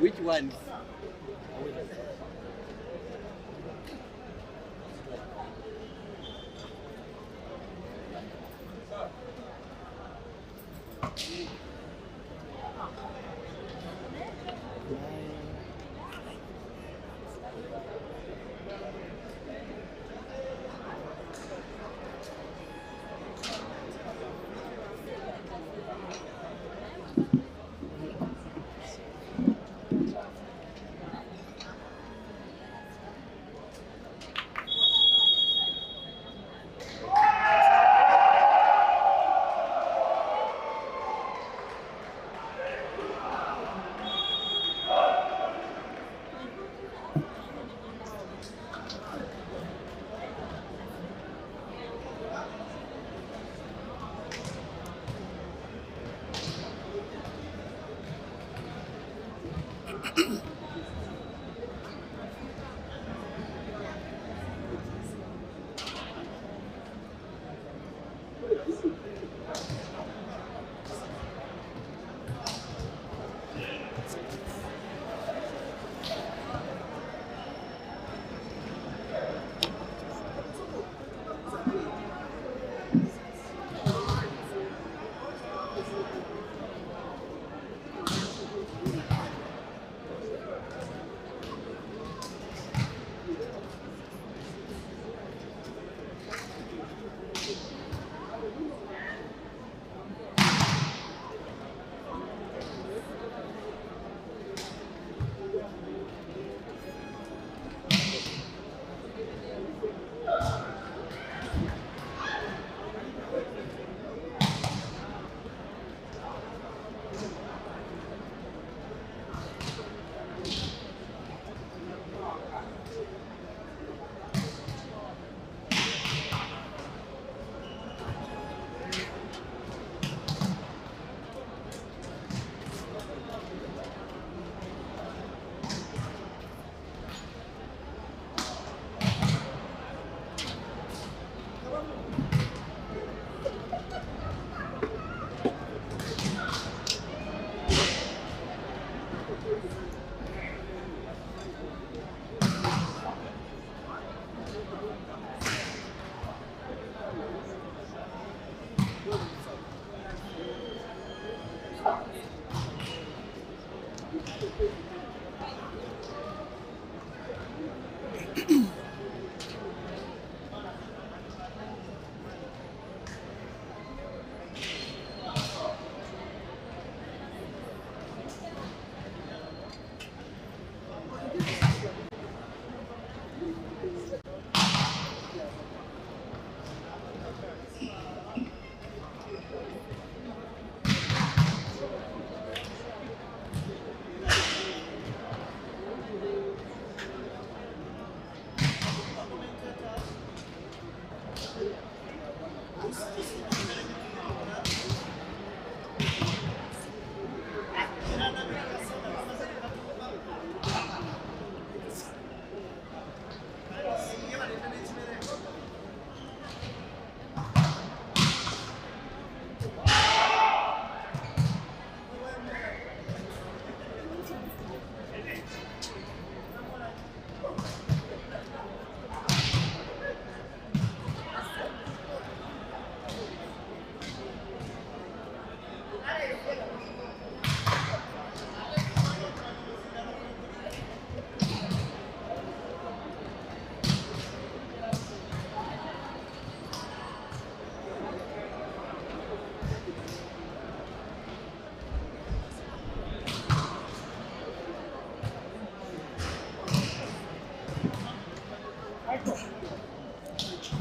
Which ones?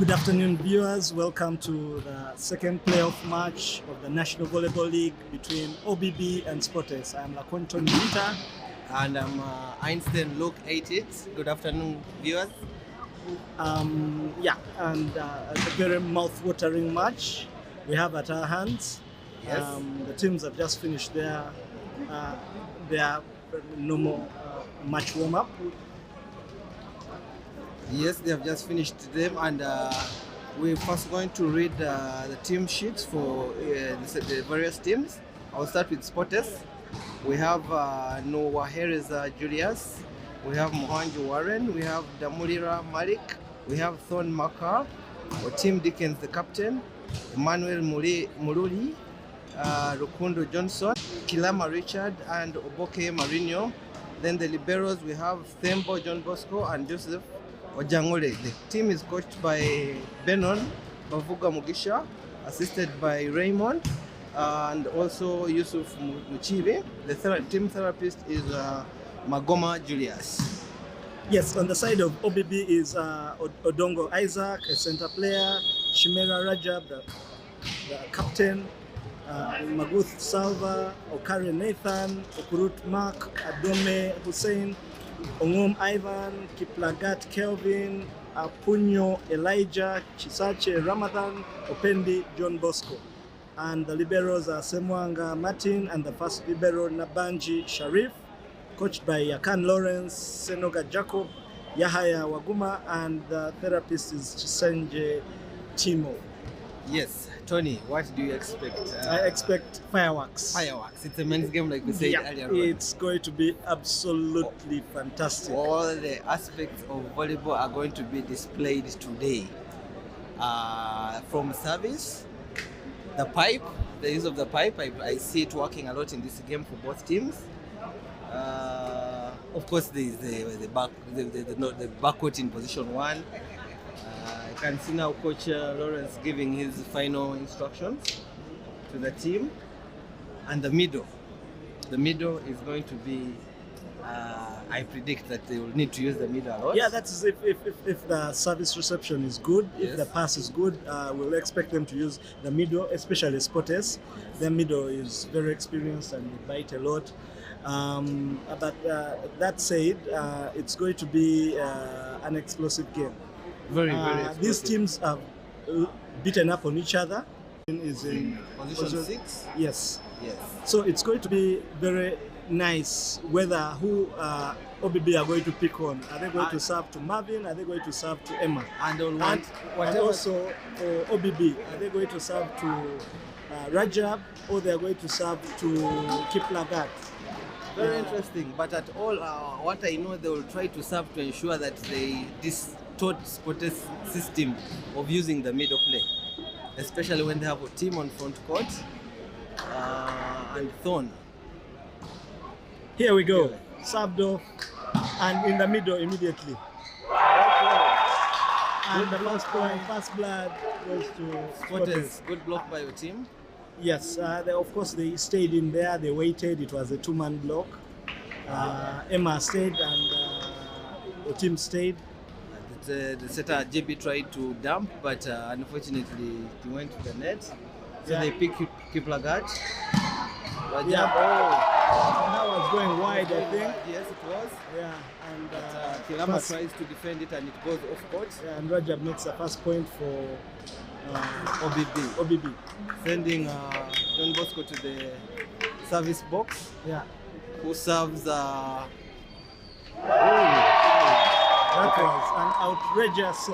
Good afternoon, viewers. Welcome to the second playoff match of the National Volleyball League between OBB and Sportes. I'm Lakonton Vita. And I'm Einstein Luke 88. Good afternoon, viewers. A very mouth-watering match we have at our hands. Yes. The teams have just finished their normal match warm-up. Yes, they have just finished them, and we're first going to read the team sheets for the various teams. I'll start with Sportes. We have Nowahereza Julius, we have Mohanju Warren, we have Damulira Malik, we have Thon Makar, Tim Dickens the captain, Emmanuel Mululi, Rukundo Johnson, Kilama Richard, and Oboke Marinho. Then the liberos, we have Thembo John Bosco and Joseph Ojangole. The team is coached by Benon Bavuga Mugisha, assisted by Raymond, and also Yusuf Muchibi. The team therapist is Magoma Julius. Yes, on the side of OBB is Odongo Isaac, a center player, Shimera Rajab, the captain, Maguth Salva, Okare Nathan, Okurut Mark, Adome Hussein, Ongom Ivan, Kiplagat Kelvin, Apunyo Elijah, Chisache Ramadan, Opendi John Bosco. And the liberos are Semwanga Martin and the first libero Nabanji Sharif, coached by Yakan Lawrence, Senoga Jacob, Yahaya Waguma, and the therapist is Chisenje Timo. Yes, Tony, what do you expect? I expect fireworks. Fireworks. It's a men's game, like we said earlier on. It's going to be absolutely fantastic. All the aspects of volleyball are going to be displayed today. From service, the pipe, the use of the pipe, I see it working a lot in this game for both teams. Of course, there is the backcourt in position 1. I can see now Coach Lawrence giving his final instructions to the team. And the middle is going to be, I predict that they will need to use the middle a lot. Yeah, that's if the service reception is good, yes. If the pass is good, we'll expect them to use the middle, especially Sportes. The middle is very experienced and they bite a lot. But that said, it's going to be an explosive game. Very explosive. These teams have beaten up on each other. Is in position 6? Yes. Yes. So it's going to be very nice whether who OBB are going to pick on. Are they going to serve to Marvin? Are they going to serve to Emma? And also for OBB, are they going to serve to Rajab, or they are going to serve to Kiplagat? Very interesting. But at all, what I know, they will try to serve to ensure that they distort Sportes' system of using the middle play, especially when they have a team on front court and Thorn. Here we go. Served off and in the middle immediately. And the first point, first blood goes to Sportes. Good block by your team. Yes, of course they stayed in there, they waited, it was a 2-man block. Emma stayed and the team stayed. The setter JB tried to dump, but unfortunately he went to the net. So they picked Kiplagat. Yeah, that was going wide, I think. Yes, it was. Yeah, and Kilama tries to defend it and it goes off court. Yeah, and Rajab makes the first point for OBB. Sending John Bosco to the service box. Yeah. Who serves that was an outrageous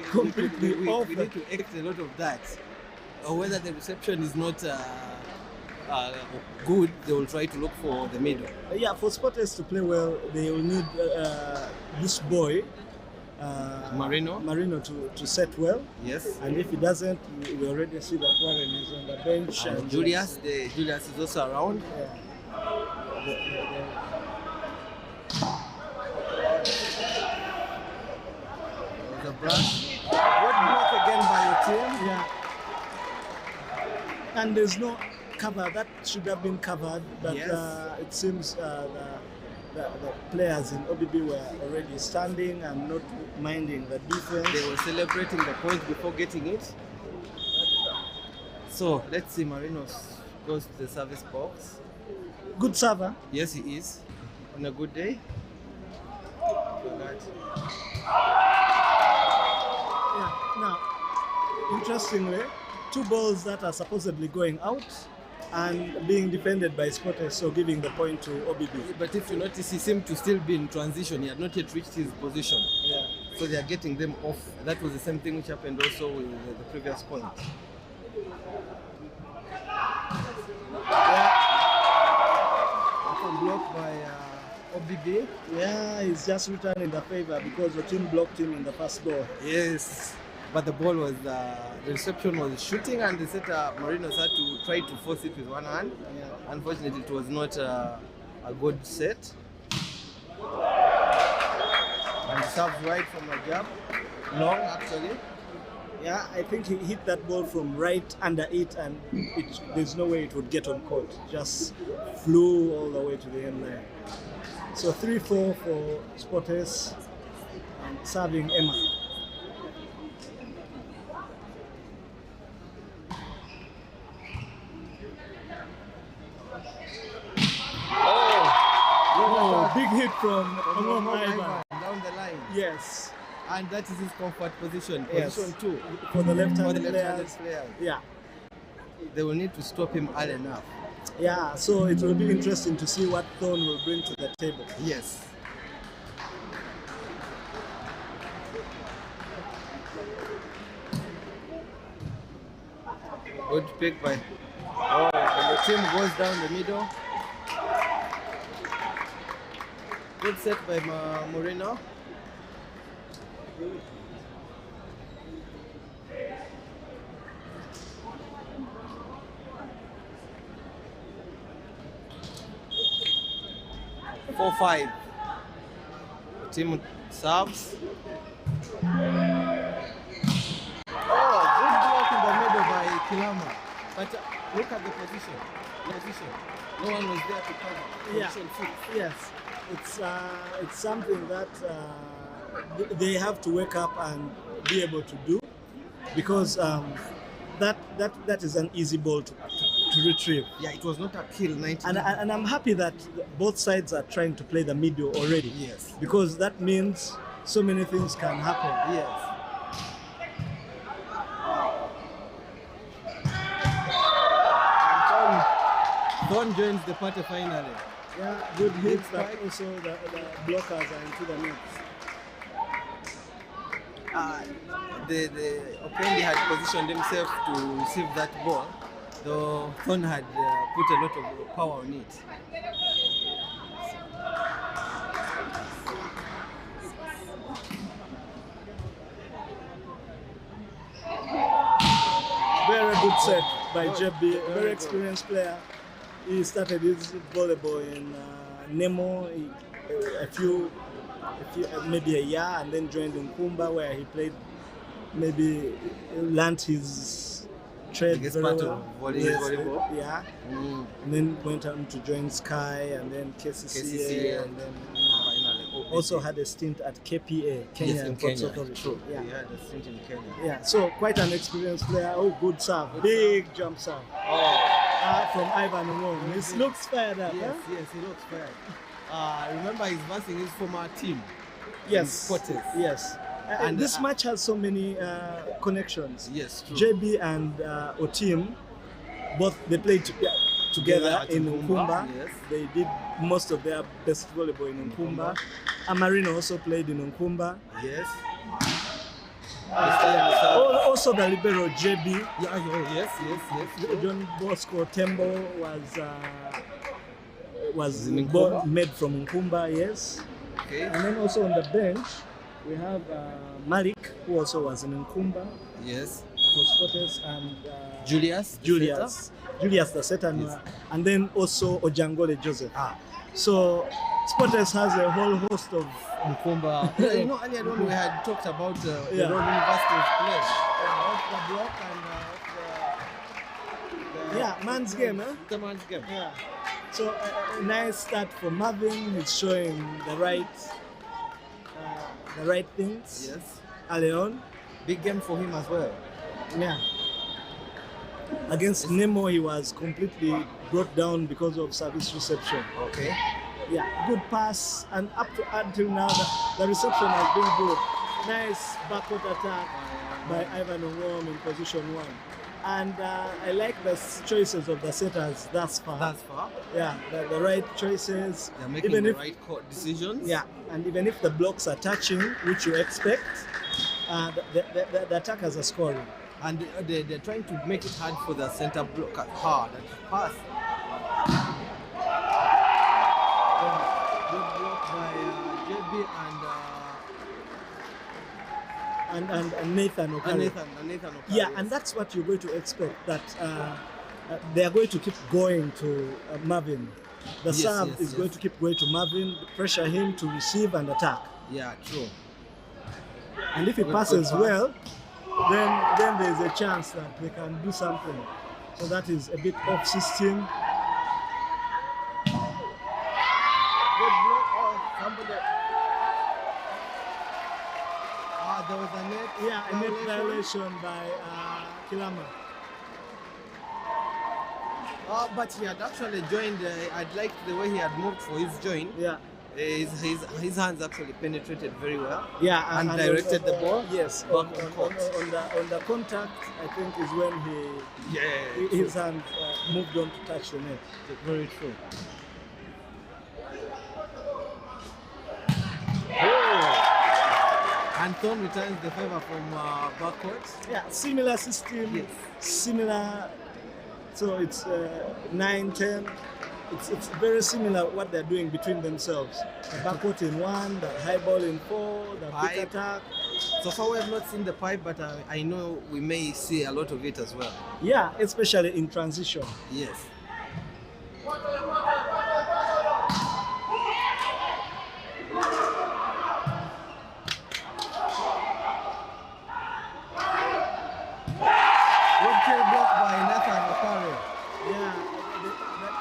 completely off. We need to act a lot of that. Or whether the reception is not good, they will try to look for the middle. Yeah, for Sportes to play well, they will need this boy, Marino to set well. Yes. And if he doesn't, we already see that Warren is on the bench. And Julius is also around. Yeah. The brush. What block again by your team? Yeah. And there's no cover. That should have been covered, but yes. It seems the players in OBB were already standing and not minding the defense. They were celebrating the point before getting it. So let's see, Marinos goes to the service box. Good server. Yes, he is. On a good day. Yeah. Now, interestingly, two balls that are supposedly going out and being defended by Spotters, so giving the point to OBB. But if you notice, he seemed to still be in transition. He had not yet reached his position. Yeah. So they are getting them off. That was the same thing which happened also with the previous point. Yeah. Blocked by OBB. Yeah, he's just returning the favor because the team blocked him in the first ball. Yes. But the ball was, the reception was shooting, and the setter Marinos had to try to force it with one hand. Yeah. Unfortunately, it was not a good set. And serves right from a jab. Long, actually. Yeah, I think he hit that ball from right under it, and there's no way it would get on court. Just flew all the way to the end line. So 3-4 for Spotters, and serving Emma. Oh, big hit from Omom Ivan. Down the line. Yes. And that is his comfort position. Yes. Position 2. For the left-handed left-handed players. players. Yeah. They will need to stop him early enough. Yeah, so it will be interesting to see what Thorn will bring to the table. Yes. Good pick by. Oh, and the team goes down the middle. Good set by Moreno. Four, 5. Team serves. Oh, good block in the middle by Kilama. But look at the position. No one was there to cover. Yeah. Position 6. Yes, it's something that they have to wake up and be able to do, because that is an easy ball to retrieve. Yeah, it was not a kill. 90. And I'm happy that both sides are trying to play the middle already. Yes. Because that means so many things can happen. Yes. Thorn joins the party finally. Yeah, good hits, Big but spike. also the blockers are into the net. The Opendi had positioned himself to receive that ball, though Thorn had put a lot of power on it. Very good set by JB, Very very good. experienced player. He started his volleyball in Nemo maybe a year, and then joined Nkumba, where he played, maybe learnt his trade Biggest very part well. of volleyball. Yeah, Mm. and then went on to join Sky, and then KCCA, and then Finally, OBB. also had a stint at KPA, Kenya Yes, in Ports Kenya. Authority. True. Yeah. He had a stint in Kenya. Yeah, so quite an experienced player. Oh, good serve, big jump serve from Ivan Wong. He looks fired up. Yes, Huh? yes, he looks fair. Remember, he's versing his former team. Yes, Spotters. yes. And And, this match has so many connections. Yes, true. JB and Otim, both they played together at in Nkumba, Nkumba. yes. They did most of their best volleyball in Nkumba. Amarino also played in Nkumba. Yes. Oh, Also the libero JB. yes. John Bosco Tembo was in Nkumba? made from Nkumba, yes. Okay. And then also on the bench, we have Malik, who also was in Nkumba Yes. for Spotters, and Julius. Julius the setter, Yes. and then also Ojangole Joseph. So Spotters has a whole host of Nkumba. You know, earlier on we had talked about the Yeah. role universities play. Off the block and man's game, eh? the man's game. Yeah. So a nice start for Marvin. He's showing the right things Yes. early on. Big game for him as well. Yeah. Against Nemo, he was completely brought down because of service reception. Okay. Yeah, good pass, and until now, the reception has been good. Nice backward attack by Ivan Ongom in position 1. And I like the choices of the setters thus far. That's far. Yeah, the right choices. They're making the right decisions. Yeah, and even if the blocks are touching, which you expect, the attackers are scoring. And they're trying to make it hard for the center block hard and pass. Good block by JB and Nathan Okare. Nathan Okare. Yeah, and that's what you're going to expect, that they are going to keep going to Marvin. The serve is going to keep going to Marvin, pressure him to receive and attack. Yeah, true. And if he passes well, then there's a chance that they can do something. So that is a bit off system. Good block. Oh, somebody. There was a net. Yeah, a net violation by Kilama. But he had actually joined. I'd liked the way he had moved for his join. Yeah. His hands actually penetrated very well. Yeah, and directed the ball. Yes, on the contact, I think is when his hand moved on to touch the net. Very true. Anton returns the favor from backcourt. Yeah, similar system. Yes. Similar. So it's 9-10. It's very similar what they're doing between themselves. The backcourt in 1, the high ball in 4, the quick attack. So far we have not seen the pipe, but I know we may see a lot of it as well. Yeah, especially in transition. Yes.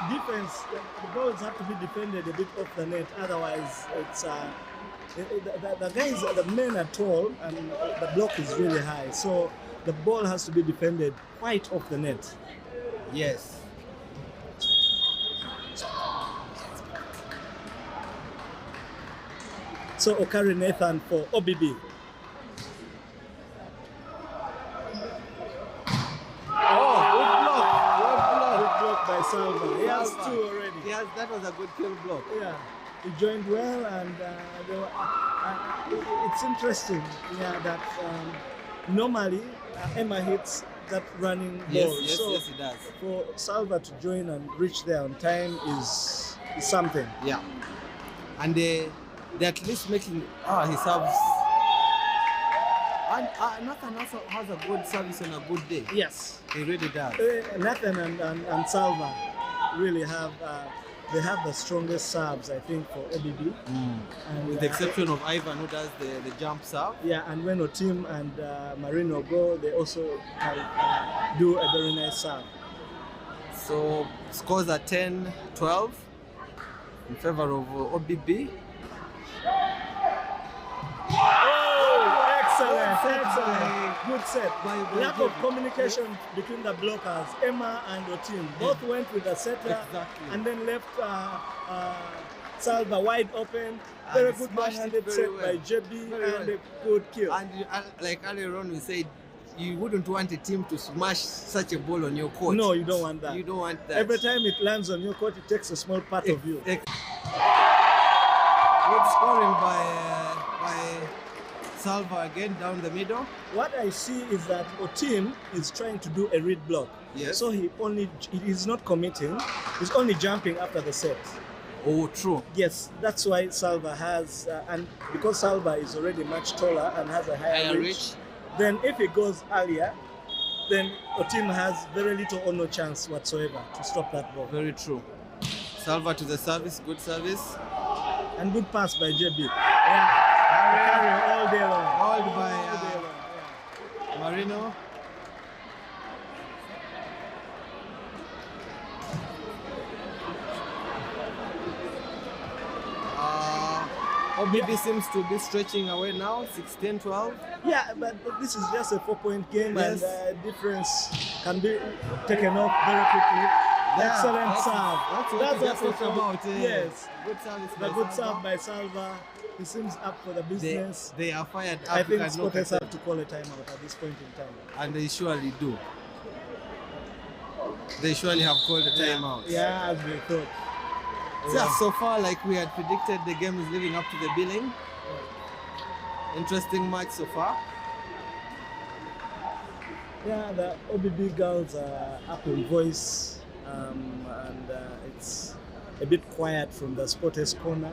Defense, the balls have to be defended a bit off the net, otherwise it's the guys, the men are tall and the block is really high, so the ball has to be defended quite off the net. Yes. So Okare Nathan for OBB. By Salva. He has 2 already. That was a good kill block. Yeah, he joined well, and it's interesting. Yeah, that normally Emma hits that running ball. Yes, he does. For Salva to join and reach there on time is something. Yeah, and they're at least making. He serves. And Nathan also has a good service on a good day. Yes, he really does. Nathan and Salva really have they have the strongest serves, I think, for OBB. And with the exception of Ivan, who does the jump serve. Yeah, and when Otim and Marino go, they also do a very nice serve. So scores are 10-12 in favor of OBB. Excellent. Good set. Lack of communication between the blockers, Emma and Otim. Both went with the setter and then left Salva wide open. Very good one-handed set by JB and a good kill. And like earlier on we said, you wouldn't want a team to smash such a ball on your court. No, you don't want that. You don't want that. Every time it lands on your court, it takes a small part of you. Good scoring by Salva again down the middle. What I see is that Otim is trying to do a read block. Yes. So he is not committing. He's only jumping after the set. Oh, true. Yes, that's why Salva has, and because Salva is already much taller and has a higher reach, then if he goes earlier, then Otim has very little or no chance whatsoever to stop that ball. Very true. Salva to the service, good service. And good pass by JB. Yeah. All day long. All by Marino. OBB seems to be stretching away now, 16-12. Yeah, but this is just a 4-point game, Yes. and difference can be taken off very quickly. Excellent serve. That's what we just what talked about. Yes, Good service the by good Salva. serve by Salva. He seems up for the business. They are fired up. I you think can look Sporters at have to call a timeout at this point in time. them, and they surely do. They surely have called a timeout. Yeah, as we thought. So far, like we had predicted, the game is living up to the billing. Interesting match so far. Yeah, the OBB girls are up in voice, and it's a bit quiet from the Sporters corner.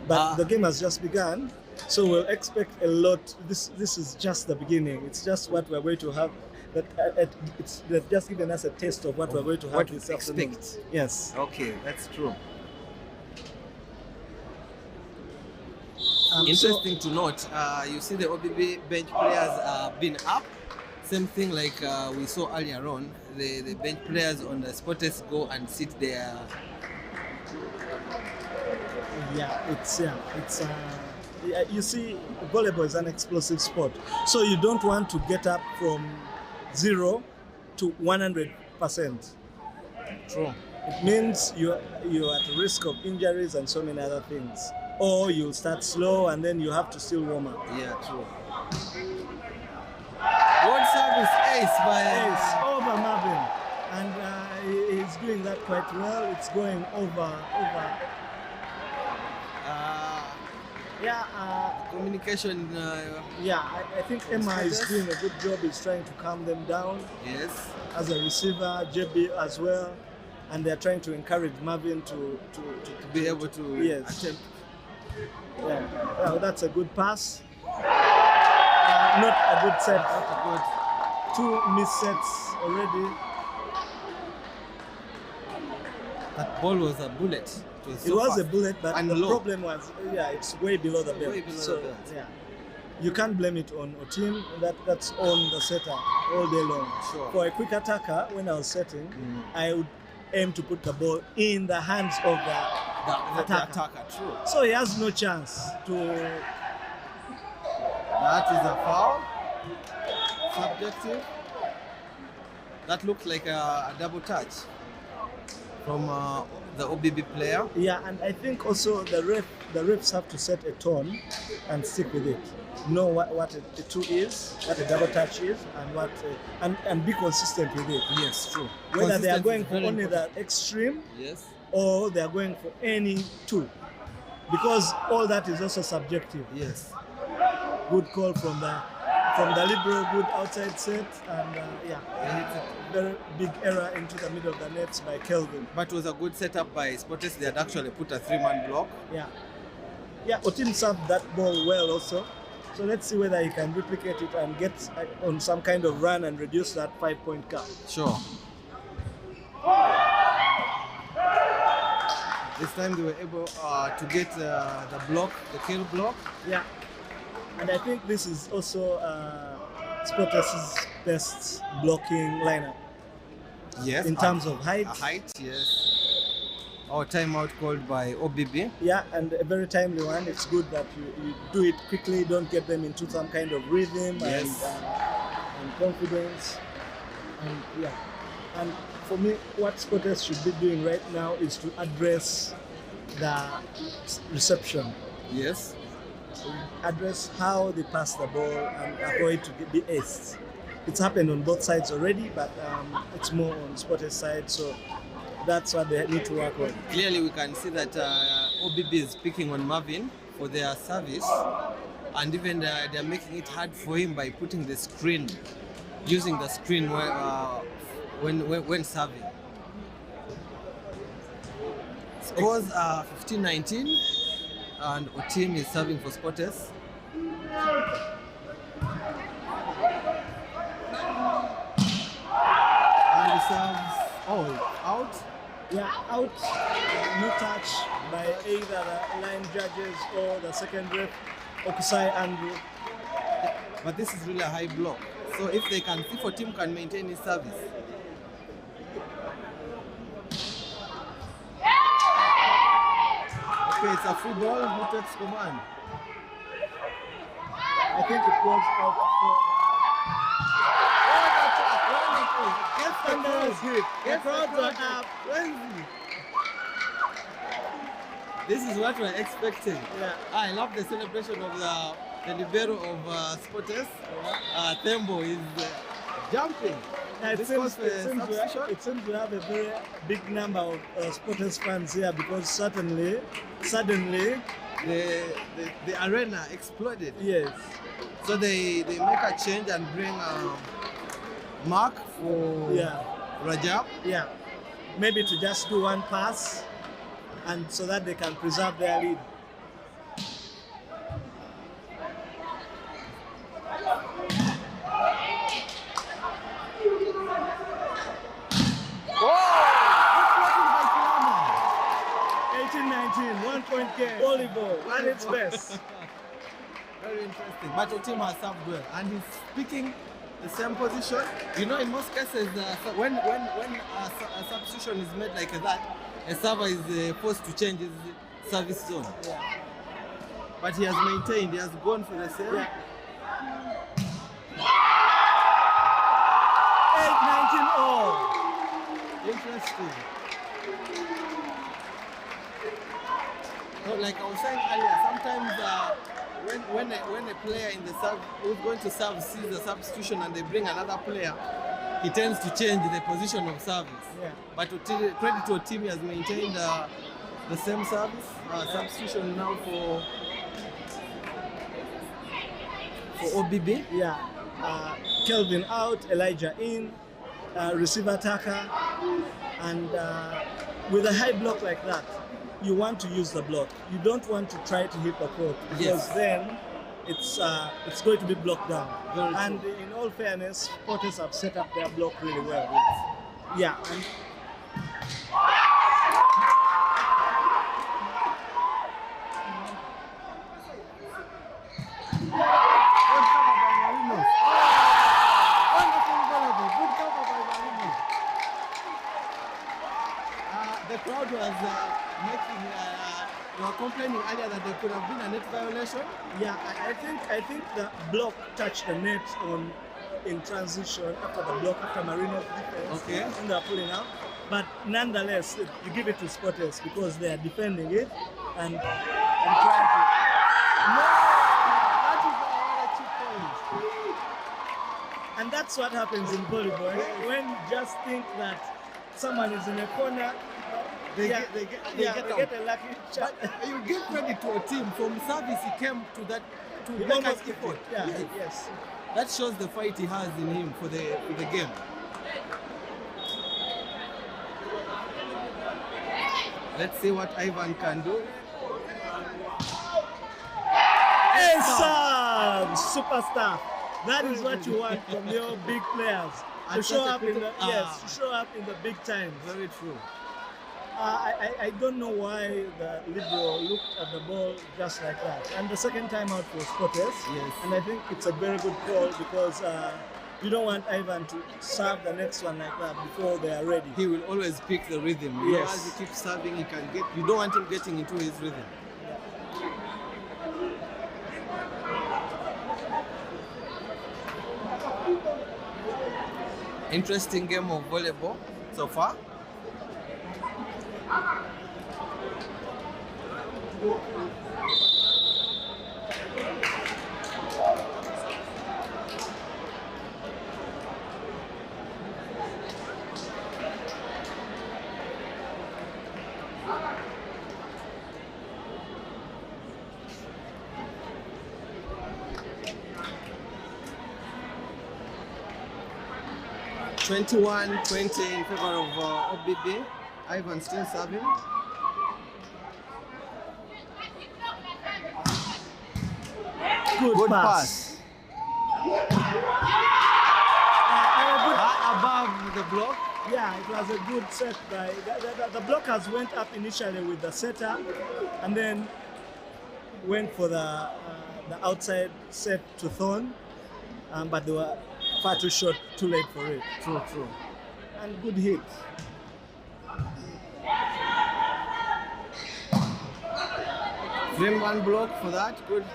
But the game has just begun, so we'll expect a lot. This is just the beginning. It's just what we're going to have. They've just given us a taste of what we're going to have this afternoon. Yes. Okay, that's true. So- Interesting to note, you see the OBB bench players been up. Same thing like we saw earlier on. The bench players on the Sporters go and sit there. You see, volleyball is an explosive sport, so you don't want to get up from 0 to 100%. True. It means you're at risk of injuries and so many other things. Or you'll start slow and then you have to still warm up. Yeah, true. Good service ace by Ace over Marvin, and he's doing that quite well. It's going over. communication. I think Emma is doing a good job. He's trying to calm them down. Yes. As a receiver, JB as well, and they're trying to encourage Marvin to Be able to attempt. Yeah, well, that's a good pass. Not a good set. Not a good. 2 missed sets already. That ball was a bullet. It was a bullet, but and the low. problem was, it's way below the belt. Way below so, the belt. yeah, you can't blame it on a team that's on the setter all day long. Sure. For a quick attacker, when I was setting, I would aim to put the ball in the hands of the attacker. True. So he has no chance to. That is a foul. Subjective. That looked like a double touch from the OBB player. Yeah, and I think also the refs have to set a tone and stick with it. Know what a 2 is, what a double touch is, and what and be consistent with it. Yes, true. Whether they are Consistency going is for very only important. the extreme Yes. or they are going for any 2, because all that is also subjective. Yes. Good call from the liberal, good outside set, and very big error into the middle of the nets by Kelvin. But it was a good setup by Sporters. They had actually put a 3-man block. Yeah, Otim served that ball well also. So let's see whether he can replicate it and get on some kind of run and reduce that 5-point gap. Sure. This time they were able to get the block, the kill block. Yeah, and I think this is also Sporters' best blocking lineup. Yes. In terms of height. Height, yes. Our timeout called by OBB. Yeah, and a very timely one. It's good that you do it quickly, don't get them into some kind of rhythm Yes. and confidence. And for me, what Sporters should be doing right now is to address the reception. Yes. Address how they pass the ball and avoid to be aced. It's happened on both sides already, but it's more on Sporters' side, so that's what they need to work on. Clearly, we can see that OBB is picking on Marvin for their service, and even they're making it hard for him by putting the screen, using the screen when serving. Scores are 15-19, and our team is serving for Sporters. And he serves out. Yeah, out, no touch by either the line judges or the second ref, Okusai Andrew. But this is really a high block. So if they can see for team can maintain his service. Okay, it's a free ball. Who takes command? I think it goes out for. Get Thunderous hit. The crowds are up. Frenzy. This is what we're expecting. Yeah. I love the celebration of the libero of Sporters. Thembo is jumping. It This seems, was a substitution. it seems we have a very big number of Sporters fans here because suddenly, The arena exploded. yes, So they make a change and bring Mark for yeah, Rajab. yeah, maybe to just do one pass, and so that they can preserve their lead. Oh! 18-19, 1 point game. Volleyball at its best. Very interesting. But your team has served well, and he's picking the same position. You know, in most cases, when a substitution is made like that, a server is forced to change his service zone. Yeah. But he has maintained. He has gone for the same. Yeah. 8-19 all. Interesting. So, like I was saying earlier, sometimes when a player in the serve who's going to serve sees the substitution and they bring another player, he tends to change the position of service. Yeah. But credit to a team, he has maintained the same service. Substitution now for OBB. Yeah. Kelvin out, Elijah in, receiver Taka, and with a high block like that, you want to use the block. You don't want to try to hit the court because then it's going to be blocked down. Very and in all fairness, Porters have set up their block really well. Yeah. And The crowd was were complaining earlier that there could have been a net violation. yeah, I think the block touched the net in transition after the block after Marino's defense. Okay. And they are pulling out. But nonetheless, you give it to Sporters because they are defending it and trying to. No, that is a cheap point. And that's what happens in volleyball. When you just think that someone is in a corner, They yeah, get they out. get a lucky shot. But you give credit to a team from service. He came to that to He make an almost effort. Yeah, Yes. yes. That shows the fight he has in him for the game. Let's see what Ivan can do. Awesome! Superstar. That is what you want from your big players. To And show such a up in the critical- to show up in the big times. Very true. I don't know why the Libero looked at the ball just like that. And the second time out was Sporters. Yes. And I think it's a very good call because you don't want Ivan to serve the next one like that before they are ready. He will always pick the rhythm. You know, Yes. as he keeps serving, he can get. You don't want him getting into his rhythm. Interesting game of volleyball so far. (21-20) in favor of OBB. Ivan still serving. Good pass. Above the block. Yeah, it was a good set by the blockers went up initially with the setter and then went for the outside set to Thorn, but they were far too short, too late for it. True. And good hit. Frame one block for that. Good.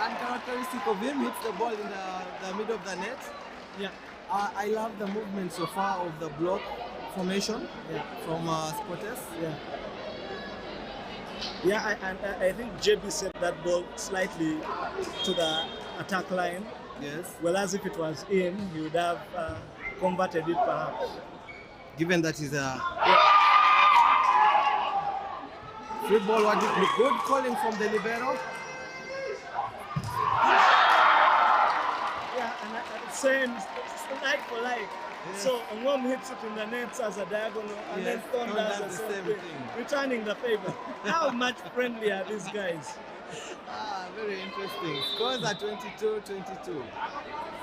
Uncharacteristic of him hits the ball in the middle of the net. Yeah. I love the movement so far of the block formation from Spotters. Yeah. Yeah, I think JB set that ball slightly to the attack line. Yes. Well, as if it was in, he would have converted it perhaps. Given that he's a free ball, what did look good calling from the libero. Yeah, and same like for like. Yes. So Ngom hits it in the nets as a diagonal, and Yes, then Thon does Thon the does same the same thing, thing. returning the favor. How much friendly are these guys? Very interesting. Scores are 22-22.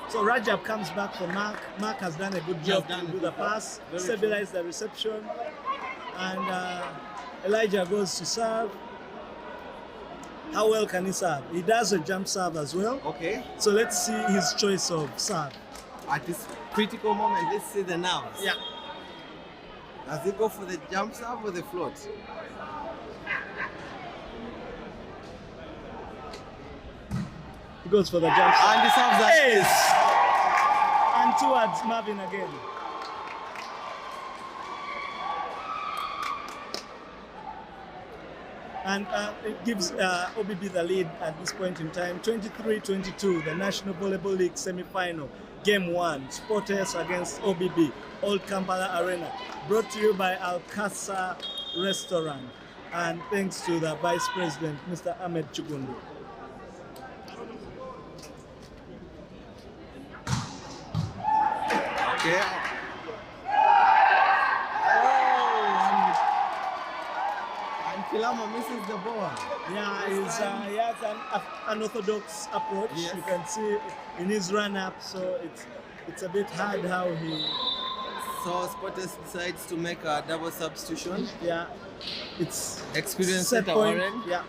So Rajab comes back for Mark. Mark has done a good job to do the pass, stabilize the reception, and Elijah goes to serve. How well can he serve? He does a jump serve as well. Okay. So let's see his choice of serve. At this critical moment, let's see the nerves. Yeah. Does he go for the jump serve or the float? He goes for the jump serve. And he serves that ace. And towards Marvin again. And it gives OBB the lead at this point in time. 23-22, the National Volleyball League semi-final. Game 1, Spotters against OBB, Old Kampala Arena. Brought to you by Alcasa Restaurant. And thanks to the Vice President, Mr. Ahmed Chugundu. Okay. And Kilama misses the ball. Yeah, he has an unorthodox approach. Yes. You can see in his run-up, so it's a bit hard how he... So Spotters decides to make a double substitution. Yeah, it's Experienced set center point. Warren Yeah,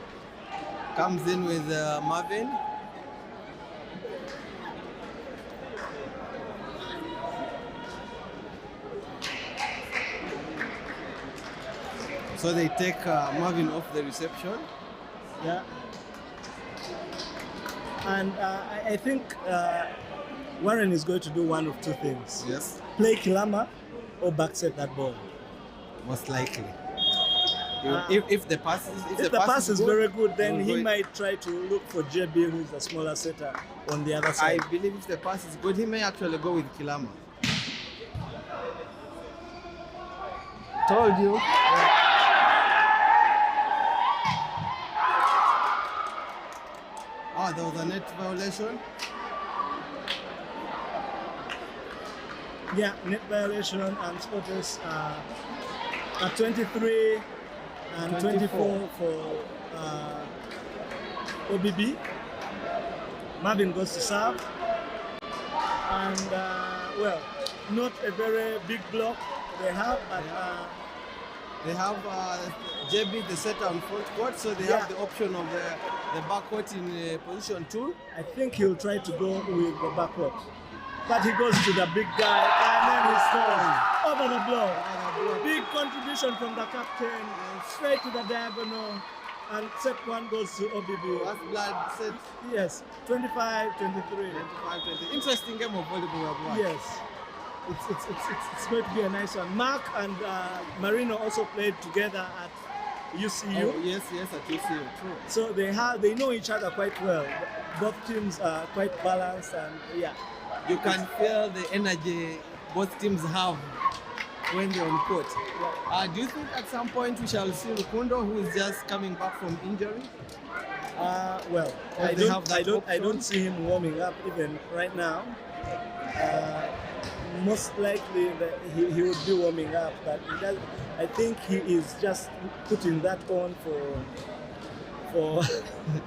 comes in with Marvin. So they take Marvin off the reception. yeah. And I think Warren is going to do one of two things. Yes. Play Kilama or backset that ball. Most likely. If the pass is If the pass is very good, then he go- might try to look for JB, who is the smaller setter, on the other side. I believe if the pass is good, he may actually go with Kilama. Told you. Oh, there was a net violation. Yeah, net violation, and Spotters at 23 and 24 for OBB. Marvin goes to serve, and well, not a very big block they have, but They have JB the setter on front court, so they have the option of the back court in position 2. I think he'll try to go with the backward. But he goes to the big guy, and then he scores over the block. Big contribution from the captain, straight to the diagonal, and set one goes to OBB. First blood set Yes, 25-23. 25-20. Interesting game of volleyball. Yes, it's going to be a nice one. Mark and Marino also played together at UCU. Oh, yes, at UCU, true. So they know each other quite well. Both teams are quite balanced, and yeah. You can feel the energy both teams have when they're on court. Do you think at some point we shall see Rukundo, who is just coming back from injury? Well, I don't see him warming up even right now. Most likely that he would be warming up, but he does, I think he is just putting that on for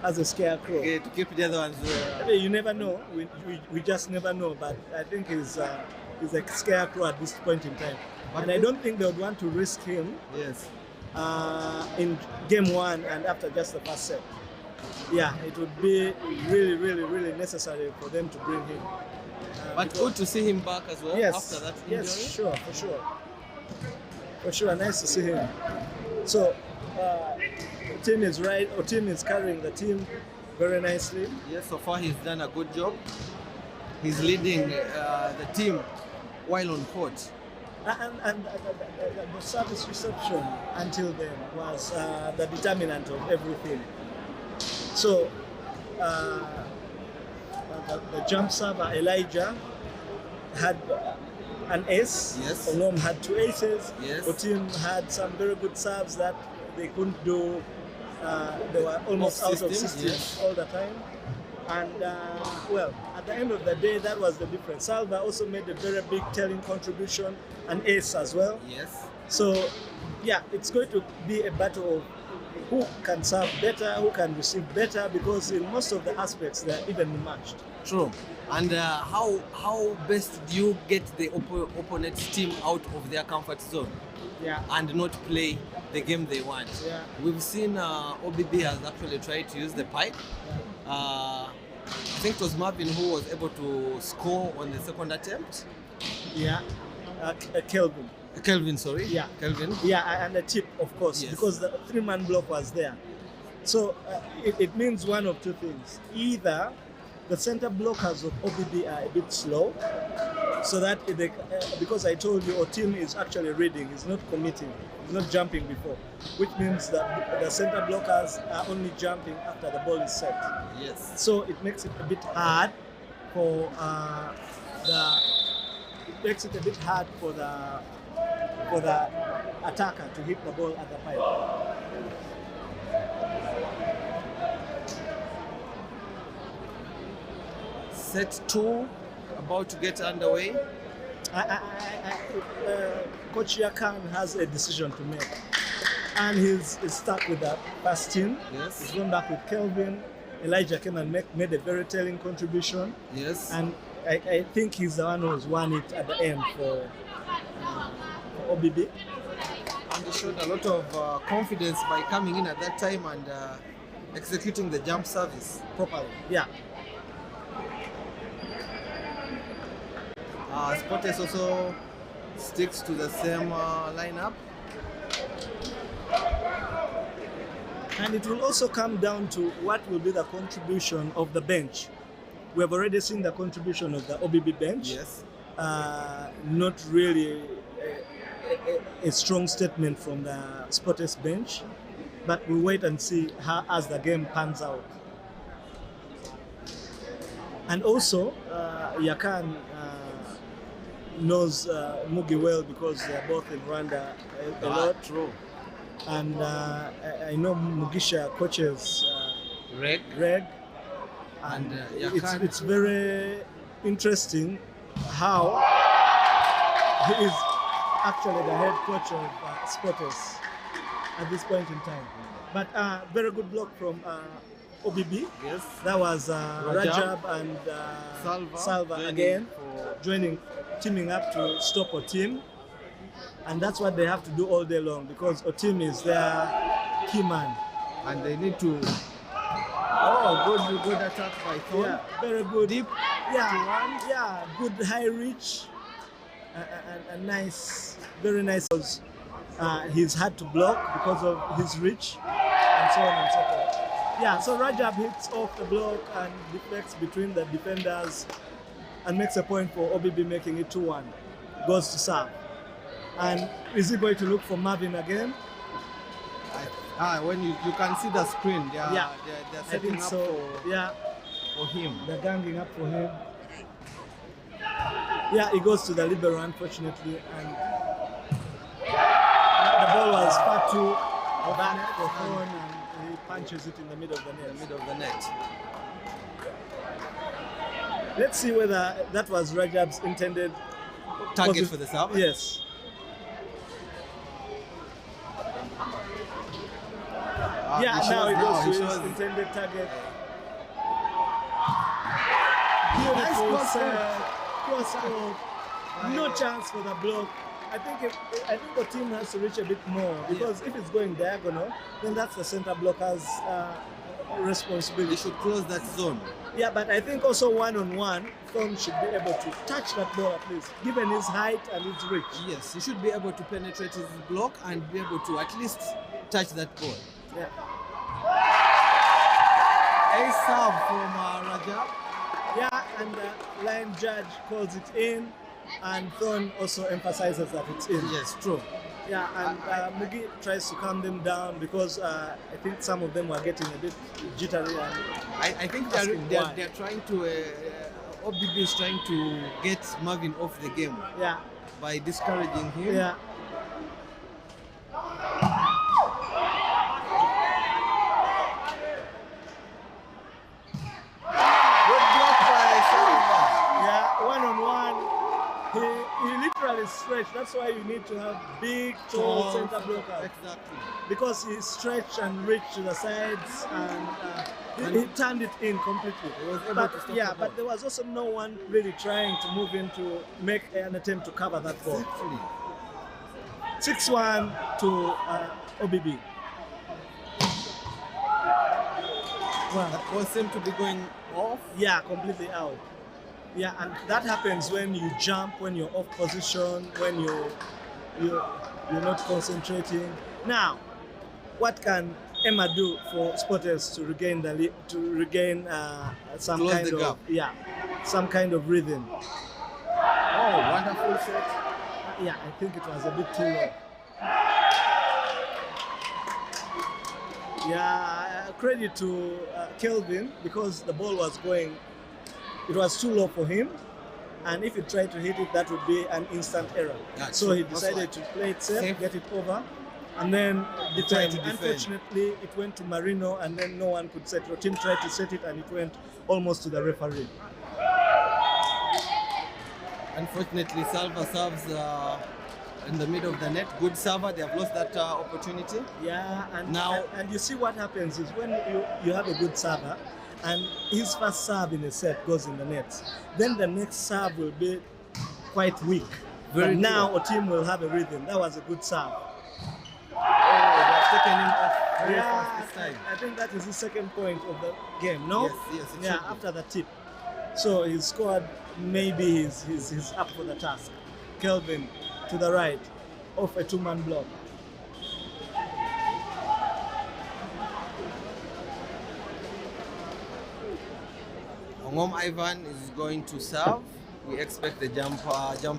as a scarecrow. Okay, to keep the other ones. You never know. We just never know. But I think he's a scarecrow at this point in time, and I don't think they would want to risk him. Yes. In game 1 and after just the first set. Yeah, it would be really necessary for them to bring him. But good to see him back as well Yes, after that injury. yes, sure, for sure. For sure, nice to see him. So team is right. Or team is carrying the team very nicely. Yes, so far he's done a good job. He's leading the team while on court. And the service reception until then was the determinant of everything. So the jump server Elijah had an ace. Yes. Onom had 2 aces. Yes. The team had some very good serves that they couldn't do. They were almost out of system yes. all the time. And well, at the end of the day, that was the difference. Salva also made a very big telling contribution, an ace as well. Yes. So yeah, it's going to be a battle of who can serve better, who can receive better, because in most of the aspects they're evenly matched. True. And how best do you get the opponent's team out of their comfort zone? Yeah. And not play the game they want? Yeah. We've seen OBB has actually tried to use the pipe. I think it was Marvin who was able to score on the second attempt. Yeah. Kelvin. Kelvin, sorry. Yeah. Kelvin. Yeah, and a tip, of course, Yes. because the 3-man block was there. So it means one of two things. Either the center blockers of OBB are a bit slow, so that because I told you our team is actually reading, is not committing, is not jumping before, which means that the center blockers are only jumping after the ball is set. Yes. So it makes it a bit hard for the attacker to hit the ball at the pipe. Set 2 about to get underway. Coach Yakan has a decision to make, and he's stuck with that first team. Yes. He's gone back with Kelvin. Elijah came and made a very telling contribution. Yes. And I think he's the one who's won it at the end for OBB. And he showed a lot of confidence by coming in at that time and executing the jump service properly. Yeah. Sportes also sticks to the same lineup. And it will also come down to what will be the contribution of the bench. We have already seen the contribution of the OBB bench. Yes. Not really a strong statement from the Sportes bench, but we'll wait and see how as the game pans out. And also, Yakan knows Mugi well because they're both in Rwanda a lot. True. And I know Mugisha coaches Greg. And Yakan. it's very interesting how he is actually the head coach of Sportes at this point in time. But very good block from OBB. Yes. That was Rajab and Salva again teaming up to stop Otim. And that's what they have to do all day long because Otim is their key man. And they need to. Oh, good attack by Thorn. Yeah, very good. Deep. Yeah, good high reach. And nice, very nice. He's had to block because of his reach and so on and so forth. Yeah, so Rajab hits off the block and deflects between the defenders and makes a point for OBB making it 2-1. Goes to serve. And is he going to look for Marvin again? When you can see the screen, they're setting up for him. They're ganging up for him. Yeah, he goes to the libero, unfortunately, and the ball was far too back for Thorn, and he punches it in the middle of the net. Let's see whether that was Rajab's intended target for the serve. Yes. Now he goes to his intended target. Beautiful serve. Cross-court. No chance for the block. I think the team has to reach a bit more because if it's going diagonal, then that's the center blocker's responsibility. They should close that zone. Yeah, but I think also one-on-one, Thorn should be able to touch that ball at least, given his height and his reach. Yes, he should be able to penetrate his block and be able to at least touch that ball. Yeah. A serve from Rajab. Yeah, and the line judge calls it in, and Thorn also emphasizes that it's in. Yes, true. Yeah, and Mugi tries to calm them down because I think some of them were getting a bit jittery. And I think they're trying to, OBB is trying to get Marvin off the game. Yeah. By discouraging him. Yeah. Good block by Salva. Yeah, one-on-one. He literally stretched. That's why you need to have big, tall center blockers. Exactly. Because he stretched and reached to the sides and he turned it in completely. He was able to stop the ball. But there was also no one really trying to move in to make an attempt to cover that ball. Exactly. 6-1 to OBB. Wow. That ball seemed to be going off. Yeah, completely out. Yeah, and that happens when you jump, when you're off position, when you're not concentrating. Now, what can Emma do for spotters to regain the lead, to regain some Close kind the of gap. some kind of rhythm? Oh, wonderful shot. Yeah, I think it was a bit too low. Yeah, credit to Kelvin because the ball was going. It was too low for him, and if he tried to hit it, that would be an instant error. That's so true. he decided to play it safe, get it over, and then He tried to defend. Unfortunately, it went to Marino, and then no one could set it. Your team tried to set it, and it went almost to the referee. Unfortunately, Salva serves in the middle of the net. Good server. They have lost that opportunity. Yeah, and Now- and you see what happens is when you have a good server, and his first serve in a set goes in the net, then the next serve will be quite weak. Very but now true. a team will have a rhythm. That was a good serve. Oh, they have taken him off very fast this time. I think that is the second point of the game. No. Yes, it Yeah, should be. after the tip. So he scored. Maybe he's up for the task. Kelvin to the right, off a two-man block. Ongom Ivan is going to serve. We expect the jump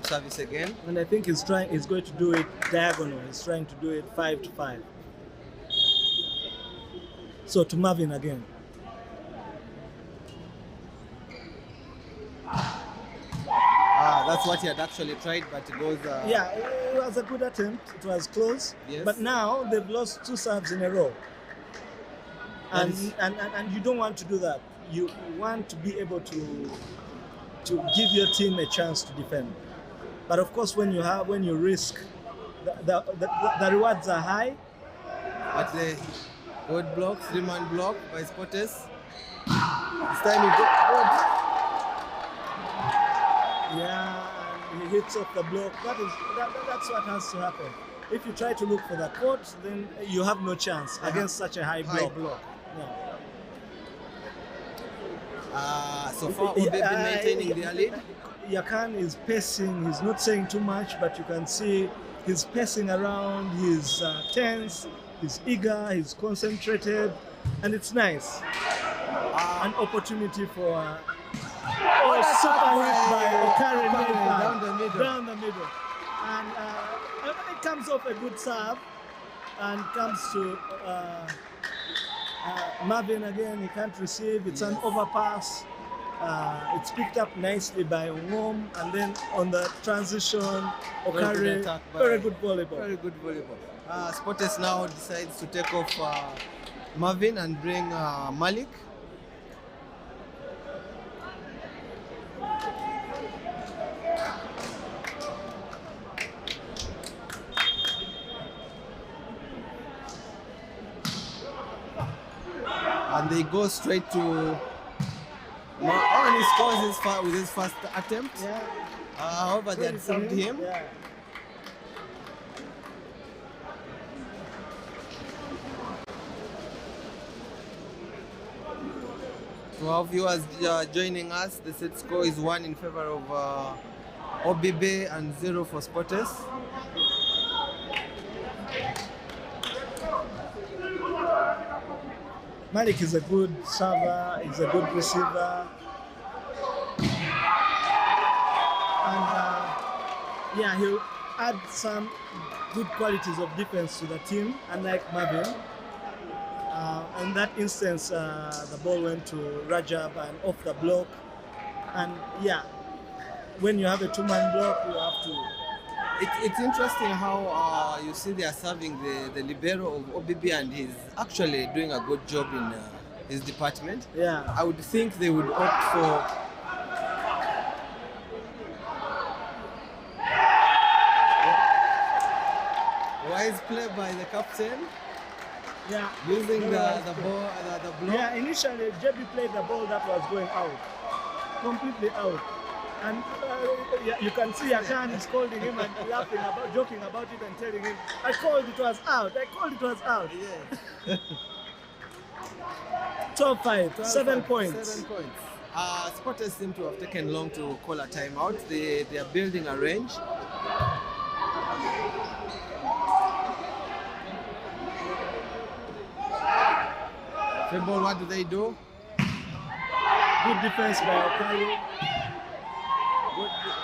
service again. And I think he's going to do it diagonal. He's trying to do it 5-5. So to Marvin again. That's what he had actually tried, but it goes. Yeah, it was a good attempt. It was close. Yes. But now they've lost 2 serves in a row. And you don't want to do that. You want to be able to give your team a chance to defend. But of course, when you risk, the rewards are high. But the good block, 3-man block by Spotters. This time he got good. Yeah, and he hits off the block. That's what has to happen. If you try to look for the court, then you have no chance against such a high block. Yeah. So far, OBB maintaining their lead. Yakan is pacing. He's not saying too much, but you can see he's pacing around. He's tense. He's eager. He's concentrated, and it's nice. An opportunity for. Super hit by Okare down the middle. And it comes off a good serve and comes to Marvin again. He can't receive. It's an overpass. It's picked up nicely by Ongom, and then on the transition, Okare, very good volleyball. Very good volleyball. Spotters now decides to take off Marvin and bring Malik. And they go straight to and he scores with his first attempt. Yeah. However, they had subbed him. Yeah. For our viewers joining us, the set score is 1 in favor of OBB and 0 for Sporters. Malik is a good server, he's a good receiver. And yeah, he'll add some good qualities of defense to the team, unlike Marvin. In that instance, the ball went to Rajab and off the block. And yeah, when you have a two-man block, you have to. It's interesting how you see they are serving the libero of OBB, and he's actually doing a good job in his department. Yeah. I would think they would opt for wise play by the captain. Yeah. Using the ball, the block. Yeah, initially JB played the ball that was going out, completely out. And yeah, you can see Akan is scolding him and laughing about, joking about it and telling him, I called it was out, I called it was out. Yeah. 12-5, 7 points. 7 points. Spotters seem to have taken long to call a timeout. They are building a range. Football, what do they do? Good defense by Okari.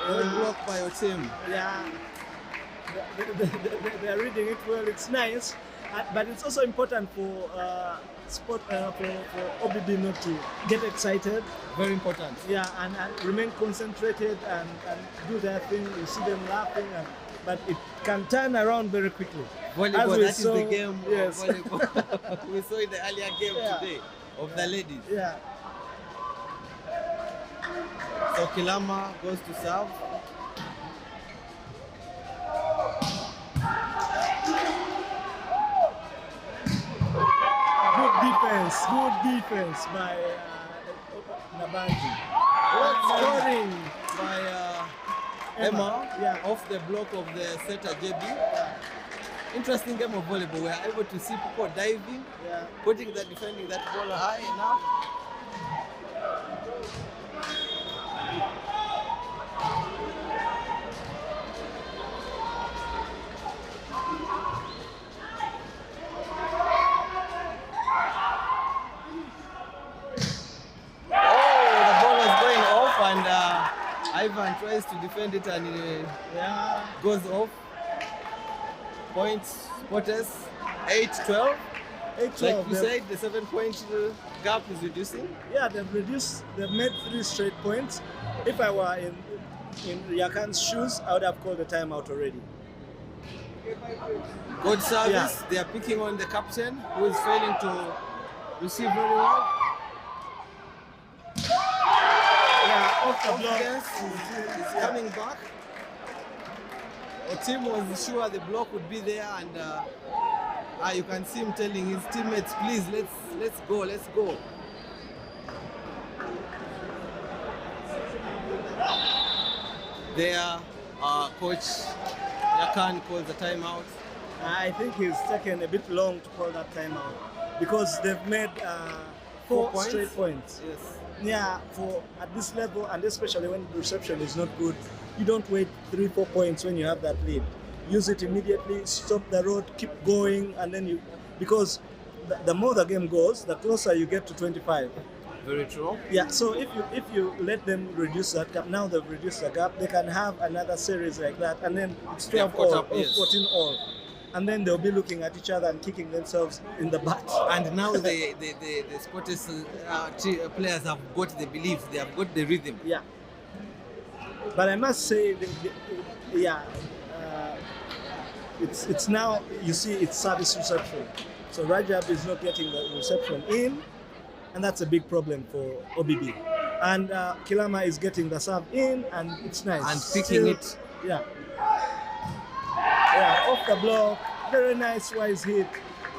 Good block by your team. Yeah, they are reading it well. It's nice, but it's also important for for OBB not to get excited. Very important. Yeah, and remain concentrated and do their thing. You see them laughing, but it can turn around very quickly. Volleyball, that is the game. Yes. Volleyball. We saw in the earlier game today of the ladies. Yeah. So Kilama goes to serve. Good defense by Nabanji. What Scoring by Emma yeah. off the block of the setter JB. Interesting game of volleyball. We are able to see people diving, defending that ball high enough. Ivan tries to defend it and it goes off. Points, Spotters, 8-12. 8-12. Like you said, the 7-point gap is reducing. Yeah, they've made 3 straight points. If I were in Yakan's shoes, I would have called the timeout already. Good service. They are picking on the captain, who is failing to receive very well. Off the block is coming back. Our team was sure the block would be there, and you can see him telling his teammates, "Please, let's go." There, coach Yakan calls the timeout. I think he's taken a bit long to call that timeout because they've made 4 straight points. Yes. Yeah, for at this level, and especially when the reception is not good, you don't wait 3-4 points when you have that lead. Use it immediately, stop the road, keep going, and then because the more the game goes, the closer you get to 25. Very true. Yeah, so if you let them reduce that gap, now they've reduced the gap, they can have another series like that, and then it's 12 all or 14 all. And then they'll be looking at each other and kicking themselves in the butt. And now the Sporters players have got the belief, they have got the rhythm. Yeah. But I must say, it's now, you see, it's service reception. So Rajab is not getting the reception in, and that's a big problem for OBB. And Kilama is getting the serve in, and it's nice. And picking it. Yeah. Yeah, off the block, very nice wise hit,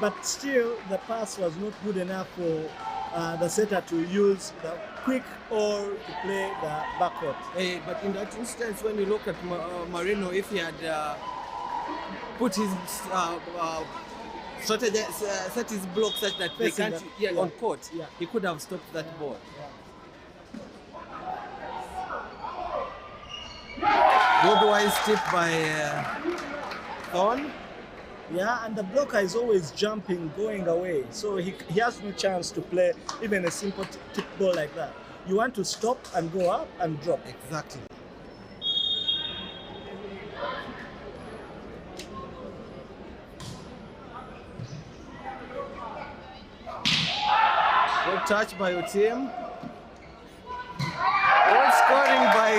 but still the pass was not good enough for the setter to use the quick or to play the backcourt. But in that instance, when you look at Marino, if he had put his strategy, set his block such that they can't on court, he could have stopped that ball. Good wise tip by Thorn. Yeah, and the blocker is always jumping, going away. So he has no chance to play even a simple tip ball like that. You want to stop and go up and drop. Exactly. Good touch by your team. Good scoring by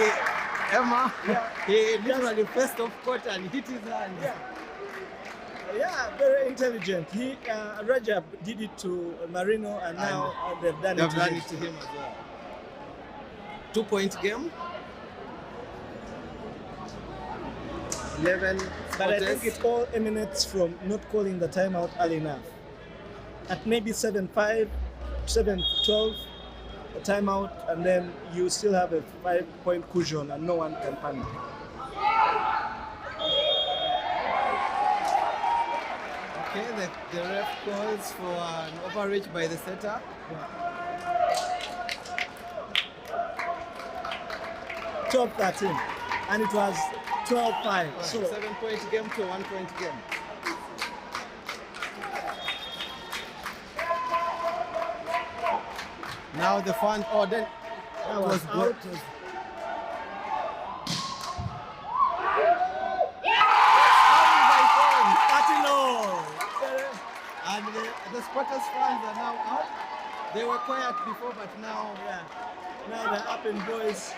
Emma. Yeah. He literally faced off court and hit his hand. Yeah, very intelligent. Rajab did it to Marino, and now they've done it to him as well. 2-point game. 11. But I think it all emanates from not calling the timeout early enough. At maybe 7-5, 7-12, a timeout, and then you still have a 5-point cushion and no one can panic. Okay, the ref calls for an overreach by the setter. 12-13, and it was 12-5. So 7-point game to a 1-point game. Now the fun. Oh, then that was out. And the Spotters fans are now out. They were quiet before, but now, now they're up in boys.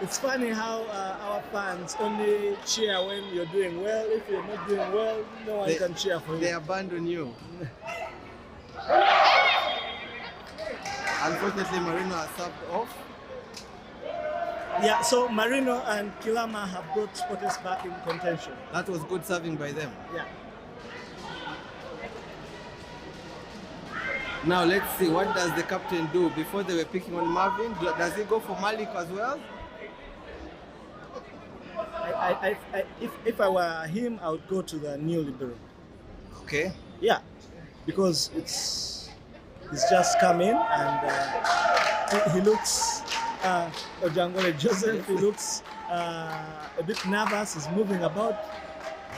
It's funny how our fans only cheer when you're doing well. If you're not doing well, no one can cheer for you. They abandon you. Unfortunately, Marino has subbed off. Yeah, so Marino and Kilama have brought Spotters back in contention. That was good serving by them. Yeah. Now let's see, what does the captain do? Before they were picking on Marvin, does he go for Malik as well? If I were him, I would go to the new libero. Okay. Yeah, because he's just come in and he looks, Ojangole Joseph, he looks a bit nervous, he's moving about.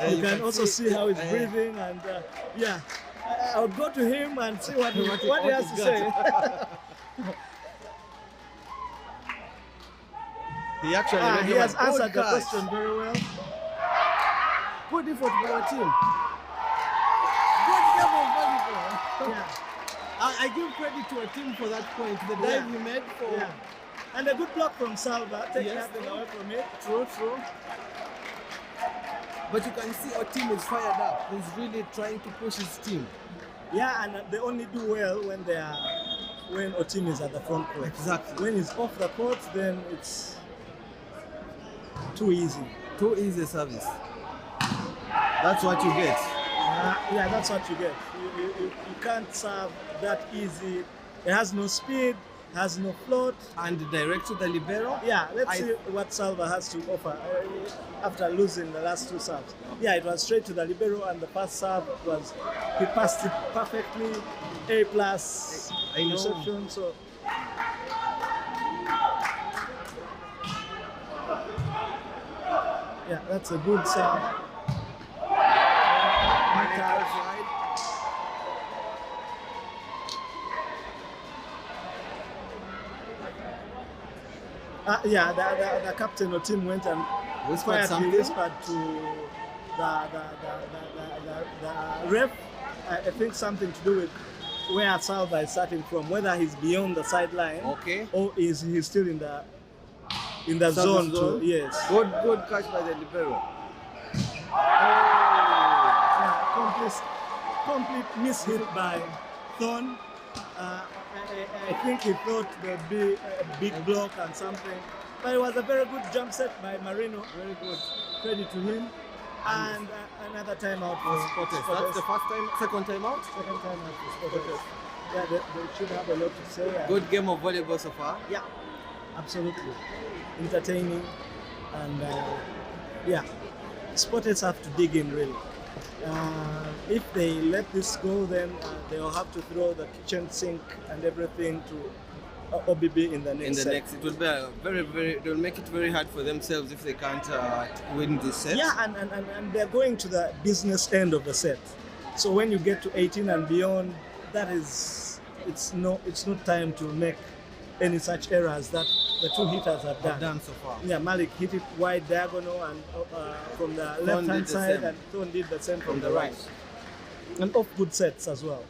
You can also see how he's breathing, and yeah, I would go to him and see what he has to say. He actually he has answered the question very well. Good effort by our team. Good game of volleyball. Yeah. I give credit to a team for that point. The dive he made for. Yeah. And a good block from Salva, taking nothing away from it. True. But you can see our team is fired up. He's really trying to push his team. Yeah, and they only do well when our team is at the front court. Exactly. When it's off the court, then it's too easy. Too easy service. That's what you get. Yeah, that's what you get. You can't serve that easy. It has no speed, has no float. And direct to the libero? Yeah, let's see what Salva has to offer after losing the last two serves. Yeah, it was straight to the libero, and the first serve he passed it perfectly, A+ reception. So yeah, that's a good serve. Yeah, the captain of the team went and whispered to the ref. I think something to do with where Salva is starting from, whether he's beyond the sideline, or is he still in the zone too. Yes. Good catch by the libero. Complete mishit by Thorn. I think he thought there'd be a big block and something, but it was a very good jump set by Marino. Very good. Credit to him. And another timeout for Spotters. That's the first time, second timeout? Second timeout for Spotters. Yeah, they should have a lot to say. Good game of volleyball so far. Yeah, absolutely. Entertaining, and yeah, Spotters have to dig in really. If they let this go, then they'll have to throw the kitchen sink and everything to OBB in the next In the set. next, it will be a they will make it very hard for themselves if they can't win this set. Yeah, and they're going to the business end of the set. So when you get to 18 and beyond, it's not time to make any such errors that the two hitters have done. So far. Yeah, Malik hit it wide diagonal and from the left hand side, and Thorn did the same from the right. And off good sets as well.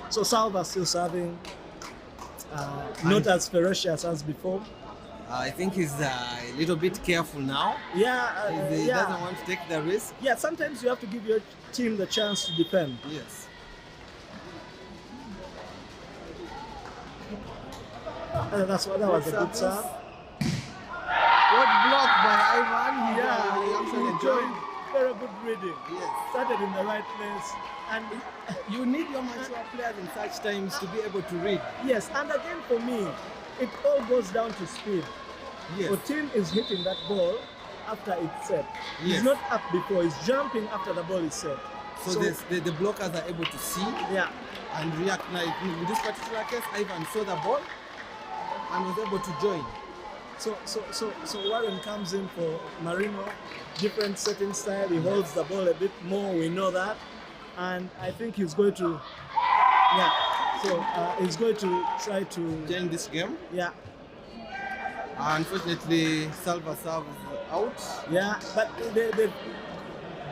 So Salva still serving, not as ferocious as before. I think he's a little bit careful now. Yeah, He doesn't want to take the risk. Yeah, sometimes you have to give your team the chance to defend. Yes. That was a good serve. Good block by Ivan. He actually enjoyed. Very good reading. Yes. Started in the right place. And you need your mature players in such times to be able to read. Yes, and again for me, it all goes down to speed. Yes. Otin is hitting that ball after it's set. Yes. He's not up before, he's jumping after the ball is set. So the blockers are able to see and react. Now, in this particular case, Ivan saw the ball and was able to join. So Warren comes in for Marino, different setting style. He holds the ball a bit more, we know that. And I think he's going to, he's going to try to change this game. Yeah. Unfortunately, Salva serves out. Yeah, but they've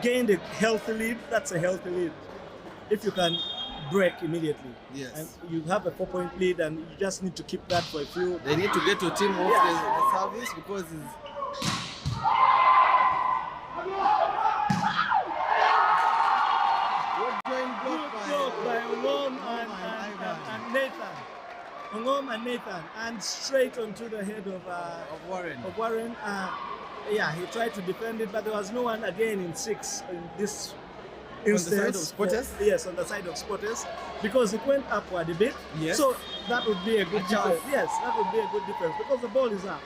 gained a healthy lead. That's a healthy lead. If you can break immediately. Yes. And you have a 4-point lead and you just need to keep that for a few. They need to get to team off the service because Ongom and Nathan, and straight onto the head of Warren. He tried to defend it, but there was no one again in 6 in this instance. On the side of spotters? Yes, on the side of spotters, because it went upward a bit. Yes. So that would be a good difference. Yes, that would be a good difference because the ball is up.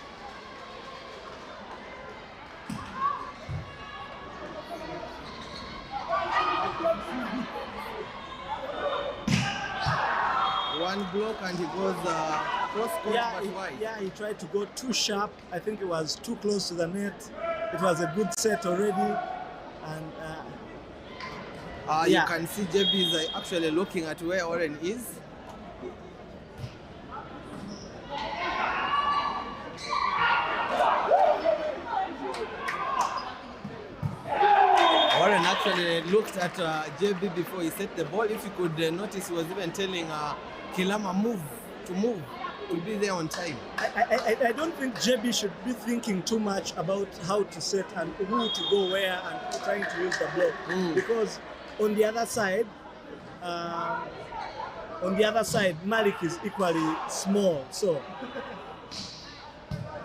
One block and he goes cross-court but wide. Yeah, he tried to go too sharp. I think it was too close to the net. It was a good set already. And you can see JB is actually looking at where Warren is. Warren actually looked at JB before he set the ball. If you could notice, he was even telling Kilama to be there on time. I don't think JB should be thinking too much about how to set and who to go where and trying to use the block. Because on the other side, Malik is equally small. So,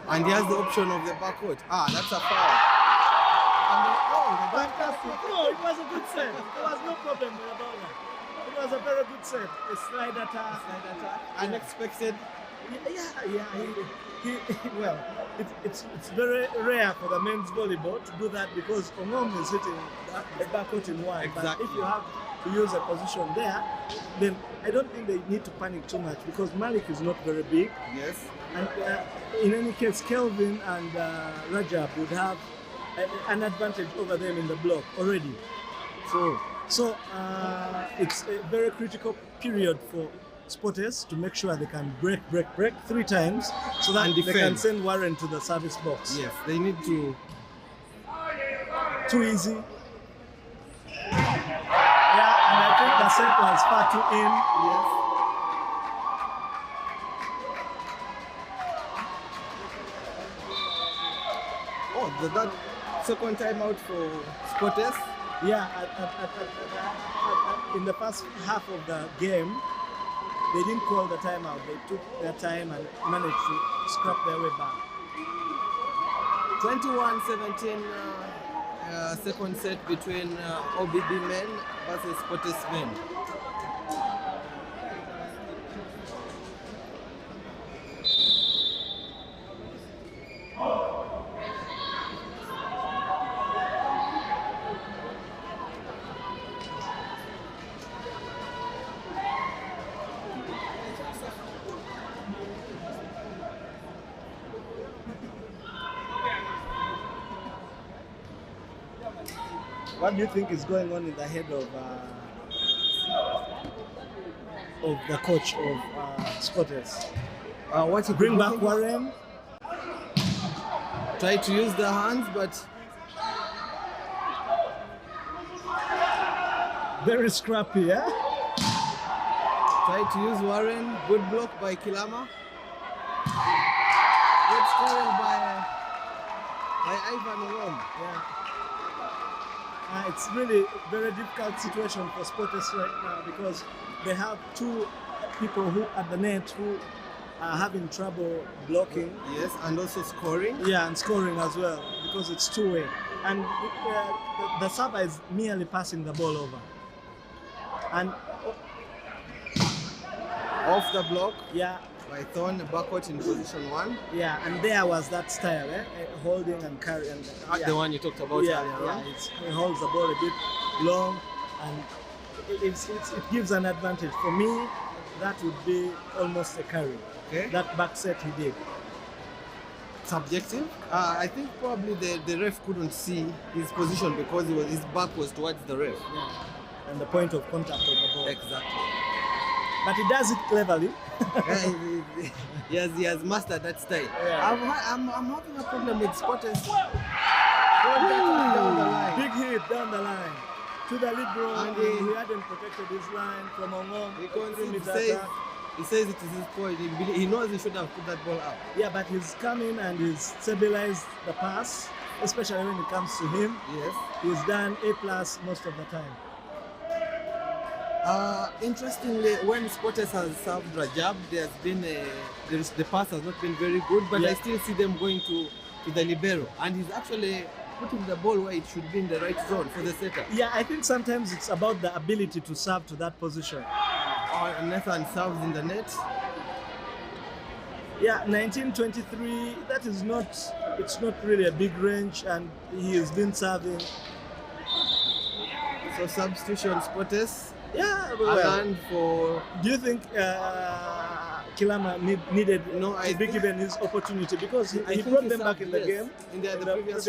and he has the option of the backcourt. That's a foul. Fantastic. No, it was a good set. There was no problem about that. It was a very good set. A slide attack. Unexpected. Well, it's very rare for the men's volleyball to do that because Ongom is hitting the backcourt in one. Exactly. But if you have to use a position there, then I don't think they need to panic too much because Malik is not very big. Yes. And in any case, Kelvin and Rajab would have an advantage over them in the block already. So it's a very critical period for spotters to make sure they can break 3 times so that they can send Warren to the service box. Yes, they need to. Too easy. Yeah, and I think the set was far too in. Yes. That second time out for spotters. Yeah, in the first half of the game, they didn't call the timeout. They took their time and managed to scrap their way back. 21-17 second set between OBB men versus spotters men. What do you think is going on in the head of the coach of Spotters? What you Bring could back think- Warren. Try to use the hands, but Very scrappy, yeah? try to use Warren. Good block by Kilama. Good scoring by Ivan Rom. Yeah. It's really a very difficult situation for Spotters right now because they have two people who at the net who are having trouble blocking. Yes, and also scoring. Yeah, and scoring as well because it's two-way. And the server is merely passing the ball over. And Off the block yeah, by Thorn, backward in position 1. yeah, and there was that style, holding and carrying. Yeah. The one you talked about Yeah, earlier yeah, on. he holds the ball a bit long, and it gives an advantage. For me, that would be almost a carry. Okay. That back set he did. Subjective. I think probably the ref couldn't see his position because his back was towards the ref. Yeah. And the point of contact of the ball. Exactly. But he does it cleverly. He has mastered that style. Yeah. I'm having a problem with Spotters. Down the line. Big hit down the line. To the liberal, And and he hadn't protected his line from Ongong. Because Him he with says, attack. he says it is his point. He knows he should have put that ball up. Yeah, but he's come in and he's stabilized the pass, especially when it comes to him. Yes. He's done A+ most of the time. Interestingly, when Spotters has served Rajab, the pass has not been very good, but I Yeah. still see them going to the libero, and he's actually putting the ball where it should be in the right zone for the setter. Yeah, I think sometimes it's about the ability to serve to that position. Nathan serves in the net. Yeah, 1923, that is not, it's not really a big range, and he has been serving. So substitution Spotters. Yeah, well, And for do you think Kilama needed No, I to be think- given his opportunity because I he think brought he them back served, in the yes. game In the previous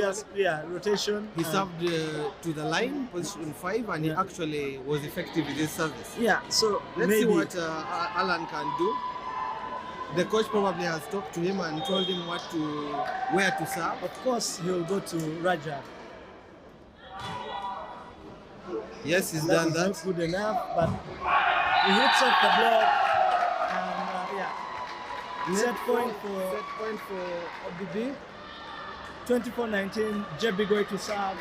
rotation. he served to the line, position 5, and Yeah. he actually was effective with his service. Yeah, so Let's maybe see what Alan can do. The coach probably has talked to him and told him where to serve. of course he'll go to Rajab. Yes, he's That done is that. not good enough, but he hits off the block, and set point for OBB. 24-19. JB going to serve.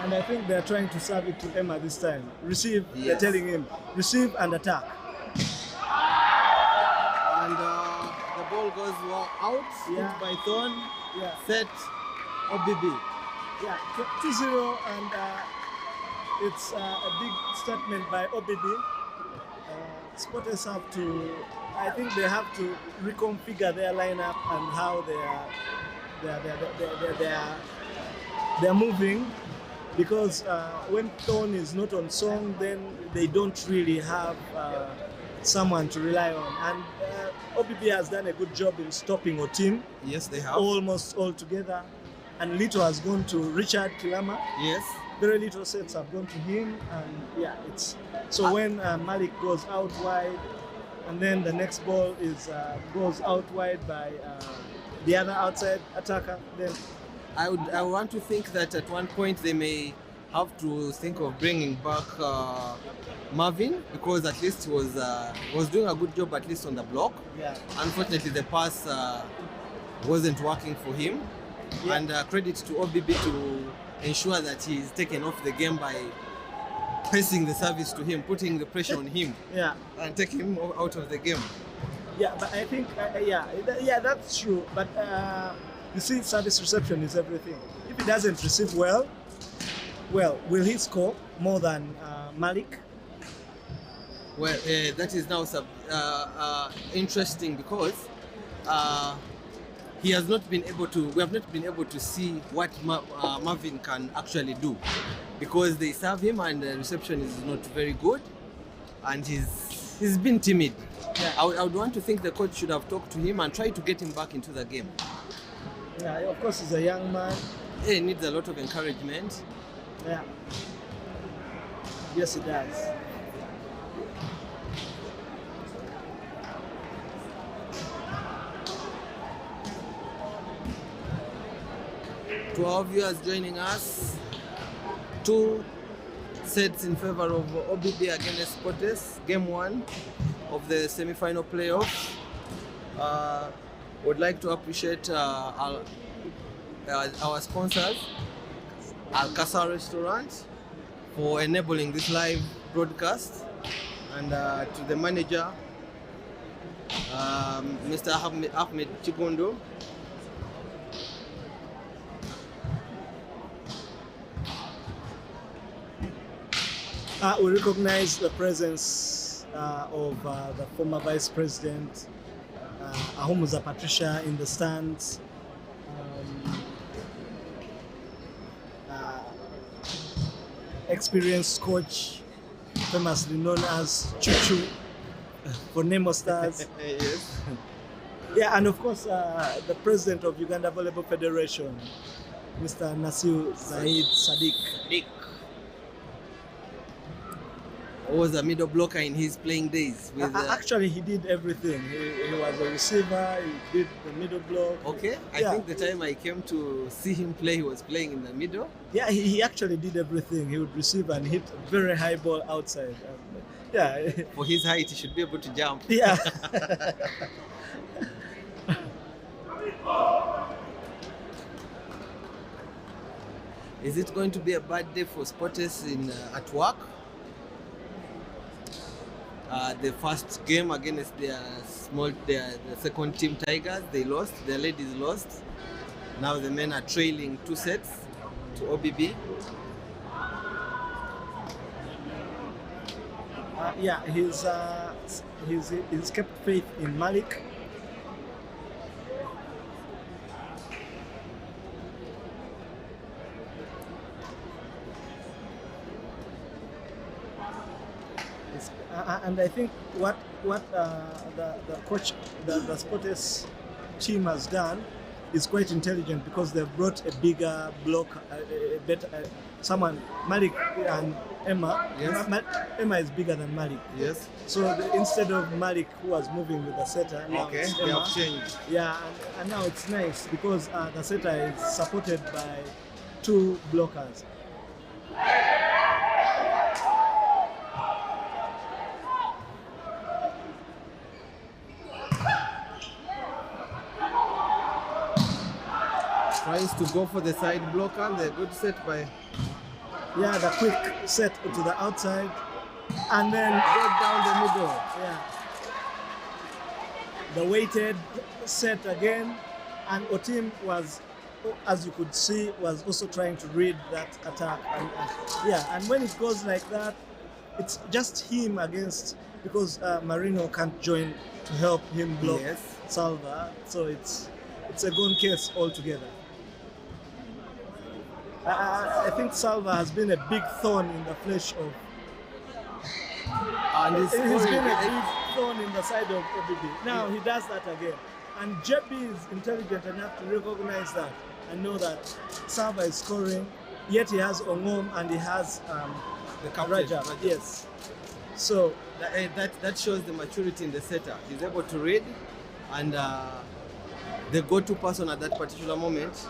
And I think they're trying to serve it to Emma this time. Receive, they're Yes. telling him, receive and attack. And the ball goes out, Yeah. hit by Thorn, Yeah, set OBB. yeah, 2-0, and it's a big statement by OBB. Spotters have to, I think they have to reconfigure their lineup and how they're moving, because when Thorn is not on song, then they don't really have someone to rely on. And OBB has done a good job in stopping Otim Yes, they have. almost all together. And little has gone to Richard Kilama. Yes. Very little sets have gone to him, and yeah, it's so when Malik goes out wide, and then the next ball is goes out wide by the other outside attacker, then I want to think that at one point they may have to think of bringing back Marvin, because at least he was doing a good job, at least on the block. yeah, Unfortunately, the pass wasn't working for him. Yeah. And credit to OBB to ensure that he is taken off the game by pressing the service to him, putting the pressure on him, yeah, and taking him out of the game. yeah. But I think yeah, that's true. But you see, service reception is everything. If he doesn't receive well, will he score more than Malik? Well, that is now interesting because we have not been able to see what Marvin can actually do, because they serve him and the reception is not very good. and he's been timid. Yeah. I would want to think the coach should have talked to him and tried to get him back into the game. Yeah, of course, he's a young man. He needs a lot of encouragement. Yeah. Yes, he does. To our viewers joining us, 2 sets in favor of OBB against Sportes, game 1 of the semi-final playoff. Would like to appreciate our sponsors, Alcasa Restaurant, for enabling this live broadcast, and to the manager, Mr. Ahmed Chigundo. We recognize the presence of the former Vice President, Ahumuza Patricia, in the stands. Experienced coach, famously known as Chuchu for Nemo Stars. Yes. Yeah, and of course, the President of Uganda Volleyball Federation, Mr. Nasir Zaid Sadiq. Who was a middle blocker in his playing days? Actually, he did everything. He was a receiver, he did the middle block. Okay, I think the time I came to see him play, he was playing in the middle. Yeah, he actually did everything. He would receive and hit a very high ball outside. Yeah. For his height, he should be able to jump. Yeah. Is it going to be a bad day for Sportes at work? The first game against the second team Tigers, they lost. The ladies lost. Now the men are trailing 2 sets to OBB. Yeah, he's kept faith in Malik. And I think what the coach, the Sportes team has done is quite intelligent, because they've brought a bigger block, a better someone. Malik and Emma. Yes. Emma is bigger than Malik. Yes. So instead of Malik, who was moving with the setter, now Okay, it's they Emma. have changed. Yeah, and now it's nice because the setter is supported by 2 blockers. Tries to go for the side blocker. The good set by. Yeah, the quick set to the outside, and then Go down the middle. yeah, the weighted set again, and Otim was, as you could see, was also trying to read that attack. And when it goes like that, it's just him against, because Marino can't join to help him block Salva, so it's a gone case altogether. I think Salva has been a big thorn in the flesh of. And He's been a big thorn in the side of OBB. Now he does that again. And JB is intelligent enough to recognize that and know that Salva is scoring, yet he has Ongom and he has the captain. Rajab. Yes. So that shows the maturity in the setter. He's able to read, and the go-to person at that particular moment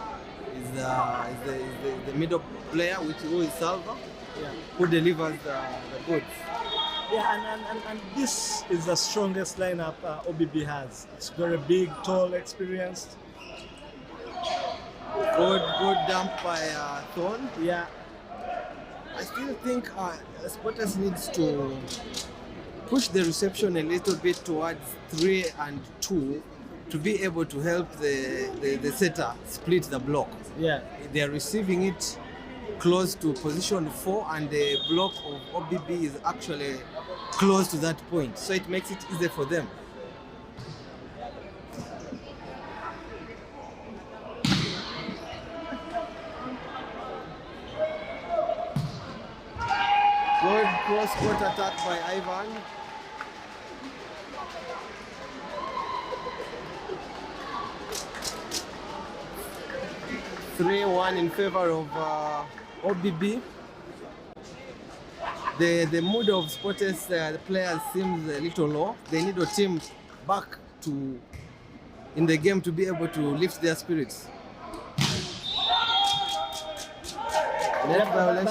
is the middle player, who is Salva, who delivers the goods. Yeah, and this is the strongest lineup OBB has. It's very big, tall, experienced. Good dump by Thorn. Yeah. I still think Sportes needs to push the reception a little bit towards 3 and 2 to be able to help the setter split the block. Yeah. They are receiving it close to position 4, and the block of OBB is actually close to that point, so it makes it easier for them. Good Cross-court attack by Ivan. (3-1) in favor of OBB. The mood of Sportes, the players seems a little low. They need a team back in the game to be able to lift their spirits. But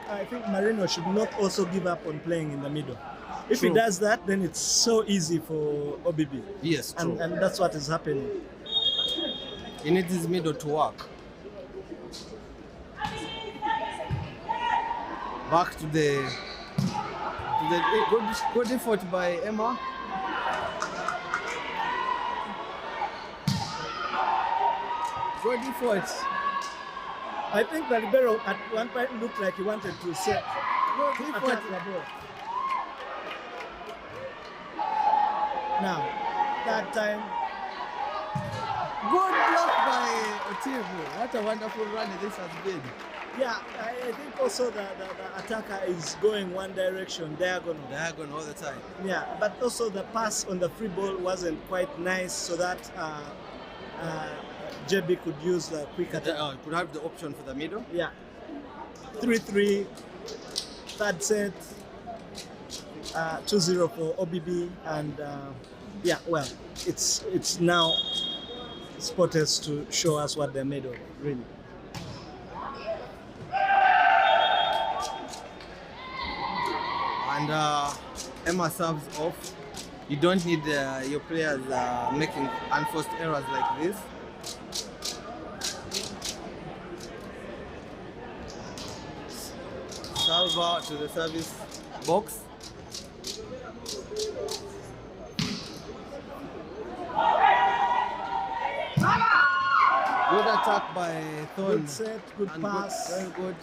I think Marino should not also give up on playing in the middle. If he does that, then it's so easy for OBB. Yes, true. And that's what is happening. He needs his middle to work. Back to the good effort by Emma. Good effort. I think that Libero at one point looked like he wanted to set attack the ball. Now, that time. Good block by Otivo. What a wonderful run this has been. Yeah, I think also the attacker is going one direction, diagonal. Diagonal all the time. Yeah, but also the pass on the free ball wasn't quite nice, so that JB could use the quick attack. Could have the option for the middle. Yeah. 3-3, third set, 2-0 for OBB, and yeah, well, it's now Sporters to show us what they're made of, really. And Emma serves off. You don't need your players making unforced errors like this. Salva to the service box. Good attack by Thorn. Good set, good pass. Very good.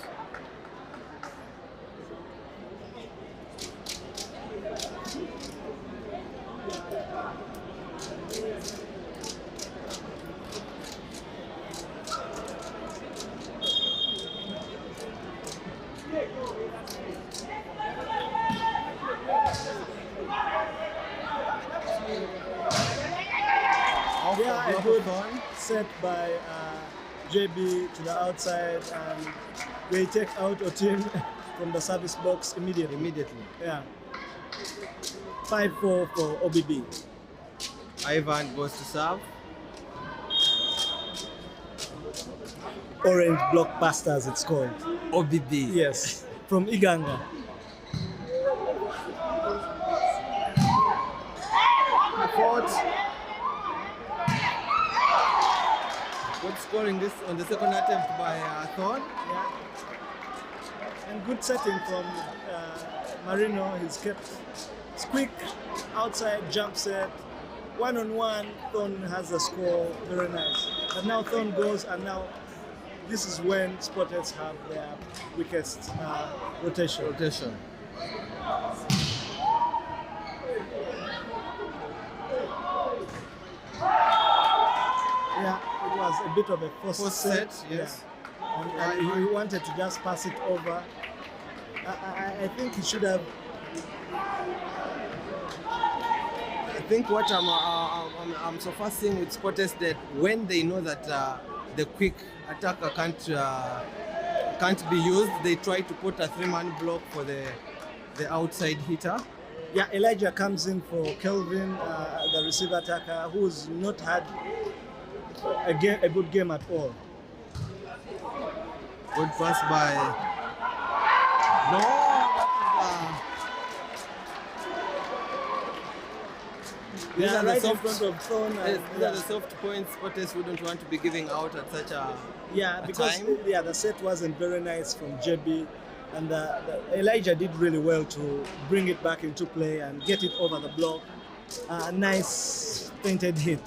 Yeah, a good set by JB to the outside, and they take out a team from the service box immediately. Yeah. 5-4 for OBB. Ivan goes to serve. Orange Blockbusters, it's called. OBB. Yes, from Iganga. Good scoring this on the second attempt by Thorn. Yeah. And good setting from Marino. He's kept it's quick outside jump set. One-on-one, Thorn has the score. Very nice. But now Thorn goes, and now this is when Sporters have their weakest rotation. Yeah, it was a bit of a forced set. Yes. Yeah. And he wanted to just pass it over. I think he should have. I think what I'm so far seeing with Sporters that when they know that the quick attacker can't be used, they try to put a 3-man block for the outside hitter. Yeah, Elijah comes in for Kelvin, the receiver attacker, who's not had a good game at all. Good pass by. No. These are right the soft, in front of Thorn. These are the soft points Sporters wouldn't want to be giving out at such a because time. The set wasn't very nice from JB, and Elijah did really well to bring it back into play and get it over the block. A nice painted hit.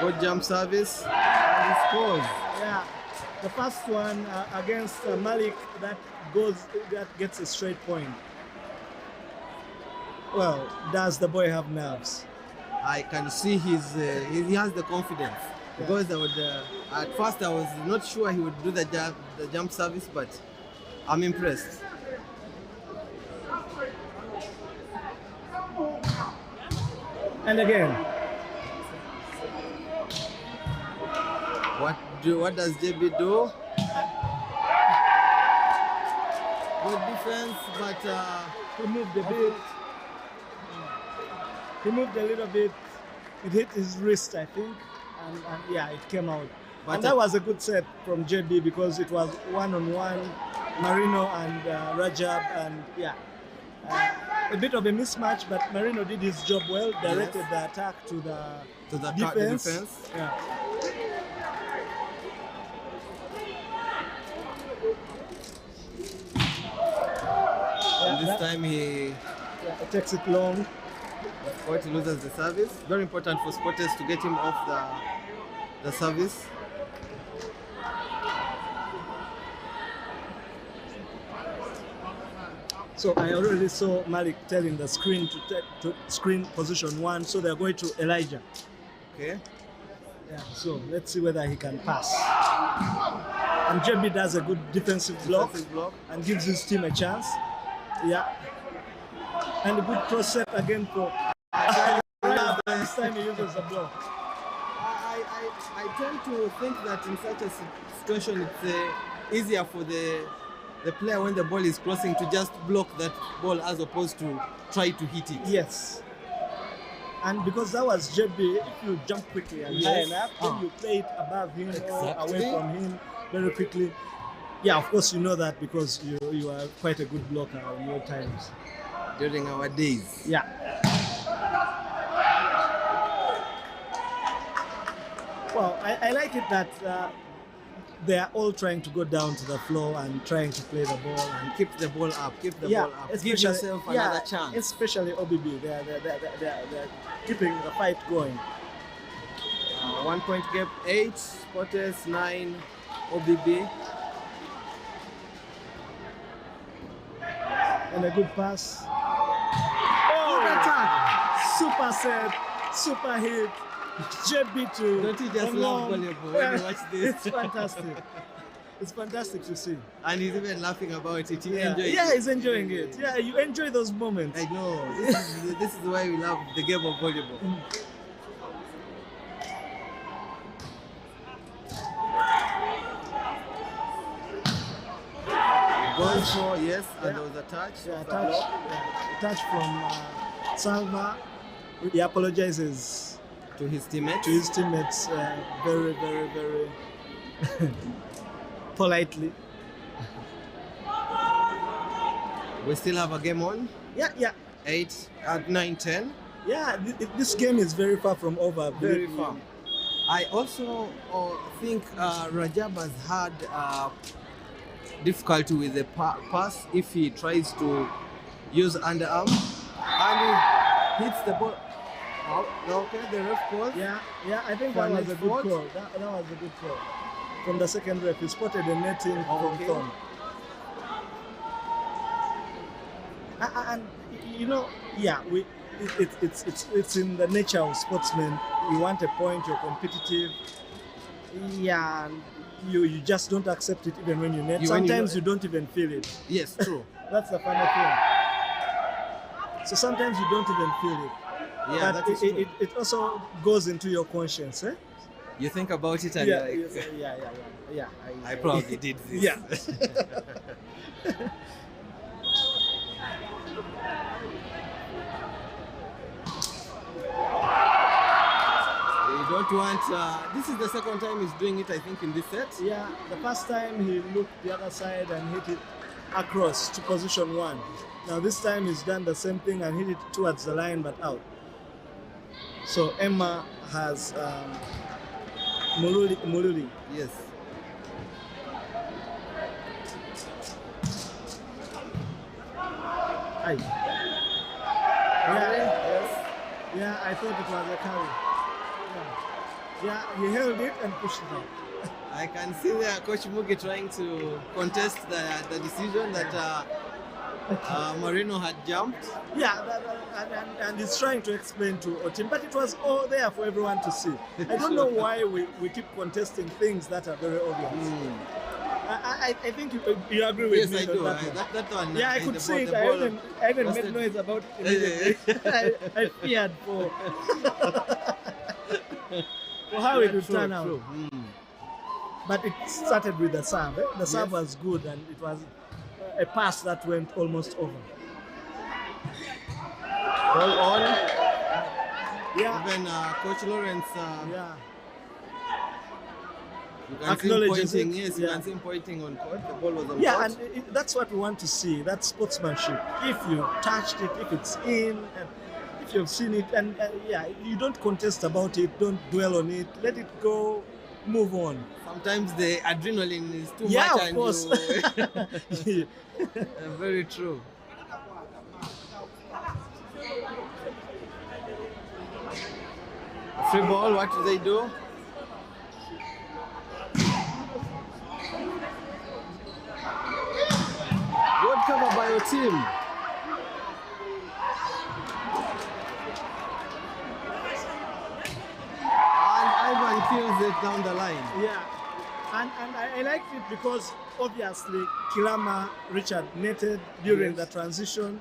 Good jump service, and he scores. Yeah, the first one against Malik that gets a straight point. Well, does the boy have nerves? I can see he has the confidence. because I would, at first I was not sure he would do the jump service, but I'm impressed. And again, what does JB do? Good defense, but he moved a bit. He moved a little bit. It hit his wrist, I think, and yeah, it came out. But and that was a good set from JB because it was one-on-one, Marino and Rajab, and yeah, a bit of a mismatch, but Marino did his job well, directed the attack to the defense. Yeah. And this time he takes it long. Sport loses the service. Very important for Sporters to get him off the service. So I already saw Malik telling the screen to screen position 1, so they're going to Elijah. Okay. Yeah, so let's see whether he can pass. And JB does a good defensive block and gives his team a chance. Yeah. And a good cross set again for this time he uses a block. I tend to think that in such a situation it's easier for the player when the ball is crossing to just block that ball as opposed to try to hit it. Yes. And because that was JB, if you jump quickly and high enough, then you play it above him or away from him very quickly. Yeah, of course you know that because you are quite a good blocker in your times. During our days. Yeah. Well, I like it that they are all trying to go down to the floor and trying to play the ball and keep the ball up. Keep the ball up. Give yourself another chance. Especially OBB, they're keeping the fight going. 1 point gap, 8 Sporters, 9 OBB. And a good pass. Good attack! Super set, super hit. JB to Don't you just love volleyball when you watch this? It's fantastic. It's fantastic to see. And he's even laughing about it. He enjoys it. Yeah, he's enjoying it. Yeah, you enjoy those moments. I know. This is why we love the game of volleyball. Goal for, yes, and there was a touch. Yeah, a touch from Salva. He apologizes to his teammates. Very, very, very politely. We still have a game on. Yeah. 9, 10. Yeah, this game is very far from over. Very far. I also think Rajab has had difficulty with the pass if he tries to use underarm and he hits the ball. Okay, the ref called. Yeah, I think that was a good call. That was a good call. From the second ref, he spotted the netting from Thorn. And you know, yeah, it's in the nature of sportsmen. You want a point, you're competitive. Yeah, and you just don't accept it even when you net. Sometimes you don't even feel it. Yes, true. That's the funny thing. So sometimes you don't even feel it. Yeah, but that is true. It also goes into your conscience, eh? You think about it and yeah. I probably did this. Yeah. You don't want. This is the second time he's doing it, I think, in this set. Yeah, the first time he looked the other side and hit it across to position 1. Now this time he's done the same thing and hit it towards the line but out. So Emma has Mululi. Yes. Aye. Yes. Yeah, I thought it was a carry. Yeah, he held it and pushed it out. I can see there Coach Mugi trying to contest the decision that Marino had jumped. Yeah, and he's trying to explain to Otim, but it was all there for everyone to see. I don't know why we keep contesting things that are very obvious. I think you agree with Yes, me I on do. that one. That one. Yeah, I could see it. I even made noise about it immediately. I feared for how it would turn out. True. But it started with the serve. The serve was good, and it was a pass that went almost over. All on. Yeah. Even Coach Lawrence. Yeah. You can see him Acknowledges pointing. it. Yes, you can see him pointing on court. The ball was on Yeah, court. and that's what we want to see. That sportsmanship. If you touched it, if it's in, and if you've seen it, and yeah, you don't contest about it. Don't dwell on it. Let it go. Move on. Sometimes the adrenaline is too Yeah, much, of and course. you. Very true. Free ball. What do they do? Good cover by your team. And Ivan kills it down the line. Yeah, and I liked it because obviously Kilama Richard netted during the transition,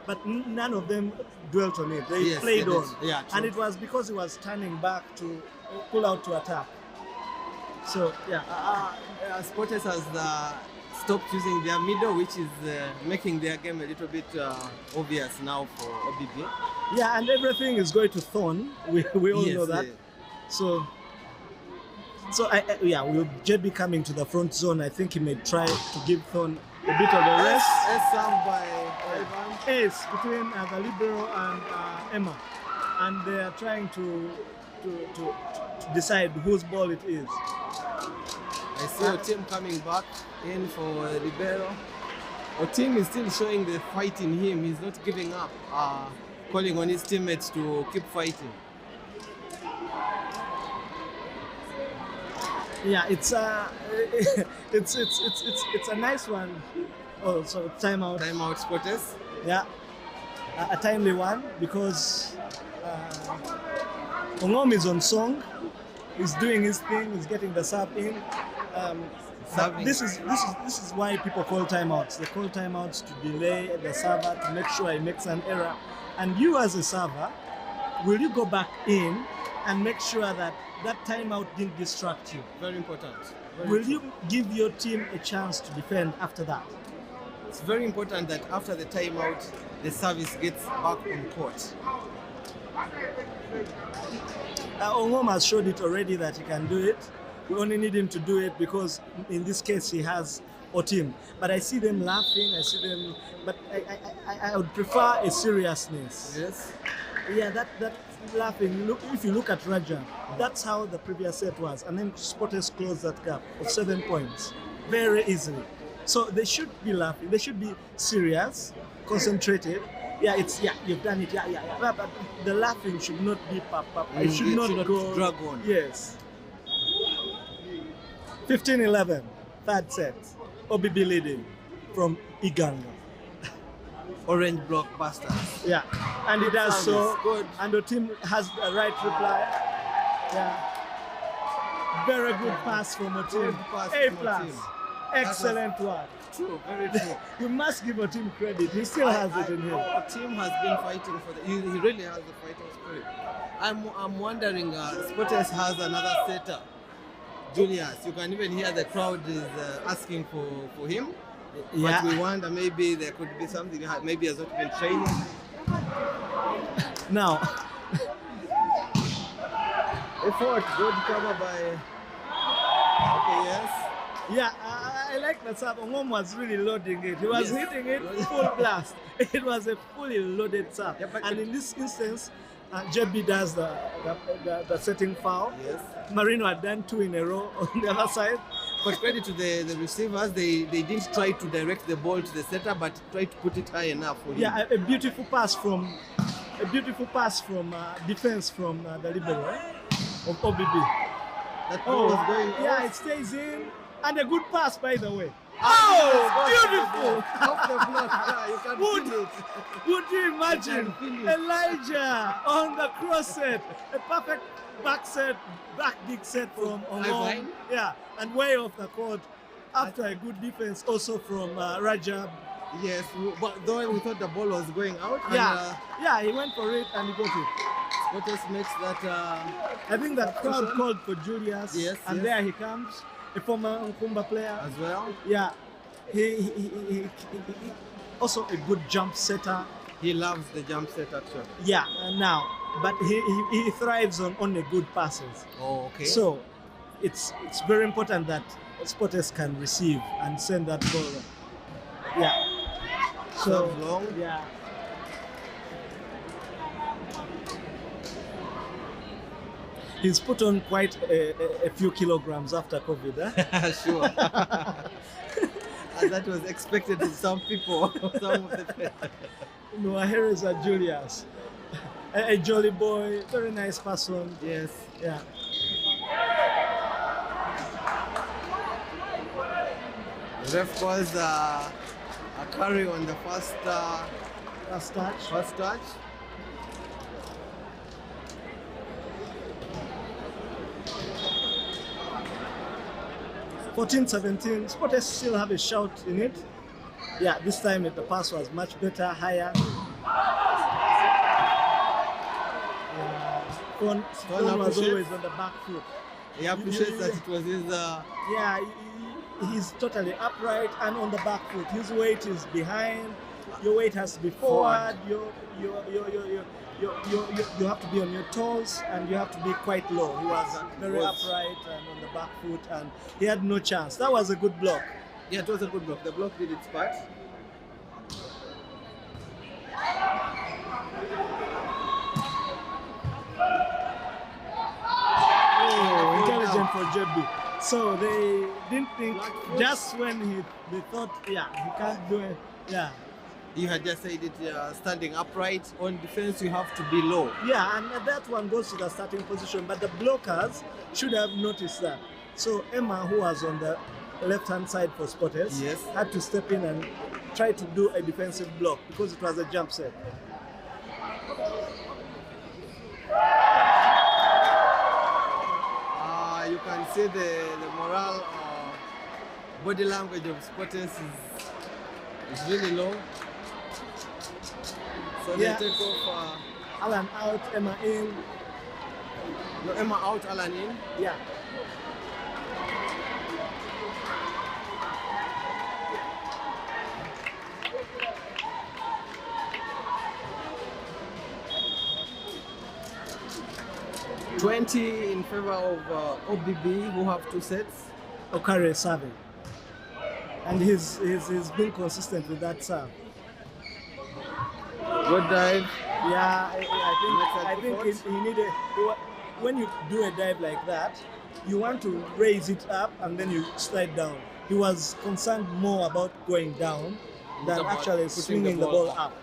but none of them dwelt on it. They played on, Yeah, true. and it was because he was turning back to pull out to attack. So yeah, Sporters has stopped using their middle, which is making their game a little bit obvious now for OBB. yeah, and everything is going to Thorn. We all know that. So yeah, with JB coming to the front zone, I think he may try to give Thorn a bit of a rest. Served by Ivan. Ace between the libero and Emma, and they are trying to decide whose ball it is. I see your team coming back in for libero. Our team is still showing the fight in him. He's not giving up. Calling on his teammates to keep fighting. Yeah, it's a nice one. Oh, so timeout. Timeout, Sporters. Yeah, a timely one because Ongom is on song. He's doing his thing. He's getting the serve in. But this is why people call timeouts. They call timeouts to delay the server, to make sure he makes an error. And you as a server, will you go back in and make sure that that timeout didn't distract you? Very important. Will you give your team a chance to defend after that? It's very important that after the timeout, the service gets back on court. Ongom has showed it already that he can do it. We only need him to do it because in this case he has a team. But I see them laughing, but I would prefer a seriousness. Yes. Yeah, that laughing. Look, if you look at Raja, that's how the previous set was, and then Sporters closed that gap of 7 points very easily. So they should be laughing. They should be serious, concentrated. Yeah, you've done it. Yeah. But the laughing should not be pop. It should not go drag on. Yes. 15-11, third set. OBB leading from Iganga. Orange blockbusters. Yeah, and it does so. Good. And the team has the right reply. Yeah. Very good pass from the team. Good pass A from plus. Otim. Excellent work. True, very true. You must give a team credit. He still has it in him. Our team has been fighting for he really has the fighting spirit. I'm wondering, Sporters has another setter, Julius. You can even hear the crowd is asking for him. Yeah. But we wonder maybe there could be something, maybe he has not been training. Now, Effort, good cover by. Okay, yes. yeah, I like that serve. Ongom was really loading it. He was Yes. hitting it full blast. It was a fully loaded serve. Yeah, but and in this instance, JB does the setting foul. Yes. Marino had done 2 in a row on the other side. But credit to the receivers, they didn't try to direct the ball to the setter, but tried to put it high enough for him. Yeah, a beautiful pass from defense from the libero of OBB. That ball was going yeah, off. it stays in, and a good pass by the way. Oh, beautiful! Off the block. Yeah, you can Would- feel it. Would you imagine You can feel it. Elijah on the cross set, a perfect back set, back dig set from Ongom, Fine. yeah, and way off the court after a good defense also from Rajab. Yes, but though we thought the ball was going out, Yeah, yeah, he went for it and he got it. what else makes that? I think that crowd called for Julius, Yes, and yes. there he comes, a former Nkumba player. As well, Yeah, he also a good jump setter. he loves the jump set action. Yeah, now, but he thrives on only good passes. Oh, okay. So it's very important that spotters can receive and send that ball. Yeah. So Serve long. yeah. He's put on quite a few kilograms after COVID. Eh? Sure. And that was expected of some people. Some of the Noahereza Julius, a jolly boy, very nice person. yes. Yeah. The ref calls a carry on the first Last touch. first touch. (14-17). Spotters still have a shout in it. Yeah, this time the pass was much better, higher. Phone was appreciates- always on the back foot. He appreciates that it was his. Yeah, he's totally upright and on the back foot. His weight is behind. Your weight has to be forward. You have to be on your toes and you have to be quite low. He was very upright and on the back foot, and he had no chance. That was a good block. Yeah, it was a good block. The block did its part. Oh, intelligent for JB. So they didn't think, just when they thought, yeah, he can't do it. Yeah. You had just said it, standing upright. On defense, you have to be low. Yeah, and that one goes to the starting position, but the blockers should have noticed that. So Emma, who was on the left-hand side for spotters, Yes. had to step in and try to do a defensive block because it was a jump set. You can see the morale, body language of spotters is really low. So Yeah. they take off. Alan out, Emma in. No, Emma out, Alan in. Yeah. (20 in favor of OBB, who have two sets. Okare serving. And he's been consistent with that serve. Good dive. Yeah, I think Makes he needed. When you do a dive like that, you want to raise it up and then you slide down. He was concerned more about going down than About actually putting swinging the the ball ball up.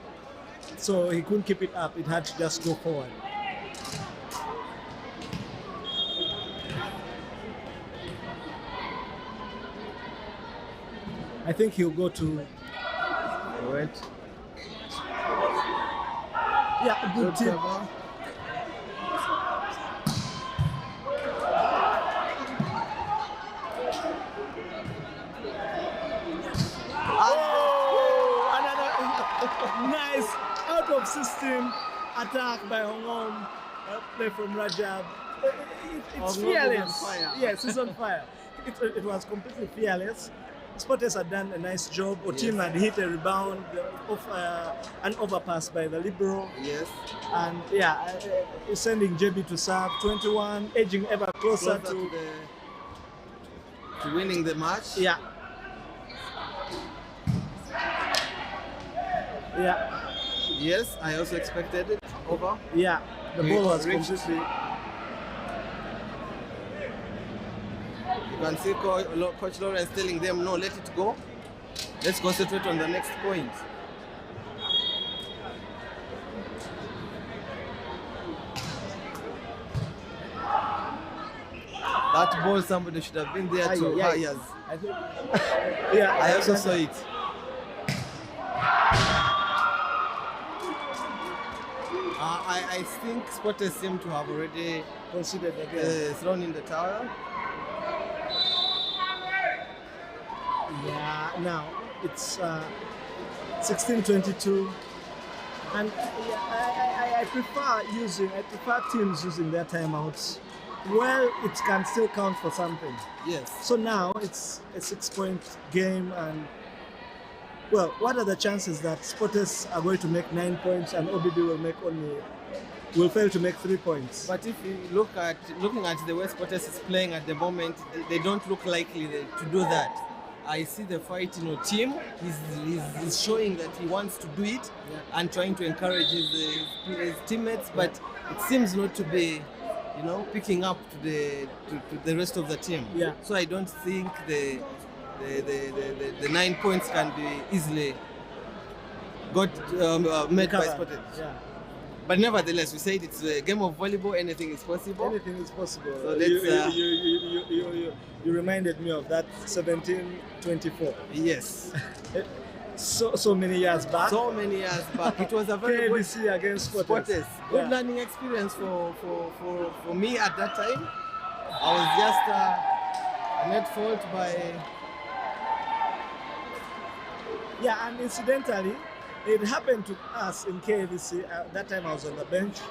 So he couldn't keep it up. It had to just go forward. I think he'll go to Wait. yeah, a good tip. cover. Another nice out of system attack by Hongom. Play from Rajab. It's Hongom is on fearless. fire. Yes, he's on fire. It was completely fearless. Spotters had done a nice job. Otim had hit a rebound off an overpass by the libero. Yes. And yeah, sending JB to serve. 21, edging ever closer to to winning the match. yeah. Yeah. Yes, I also expected it. Over. Yeah, the He ball was reached- completely. You can see Coach Lawrence telling them, no, let it go. Let's concentrate on the next point. That ball, somebody should have been there to. Aye, aye. He has I think. Yeah, I also saw it. I think spotters seem to have already considered again. thrown in the towel. Yeah, now it's 16:22, and I prefer teams using their timeouts. Well, it can still count for something. Yes. So now it's a 6-point game, and well, what are the chances that spotters are going to make 9 points and OBB will fail to make 3 points? But if you looking at the way spotters is playing at the moment, they don't look likely to do that. I see the fight, team. He's showing that he wants to do it and trying to encourage his teammates, but it seems not to be, picking up to the rest of the team. Yeah. So I don't think the 9 points can be easily made by spotters. Yeah. But nevertheless, we said it's a game of volleyball. Anything is possible. Anything is possible. So let's, you reminded me of that 17-24. Yes. So many years back. So many years back. It was a very good KBC against spotters. Good learning experience for me at that time. I was just net fault by. Yeah, and incidentally, it happened to us in KVC. That time I was on the bench.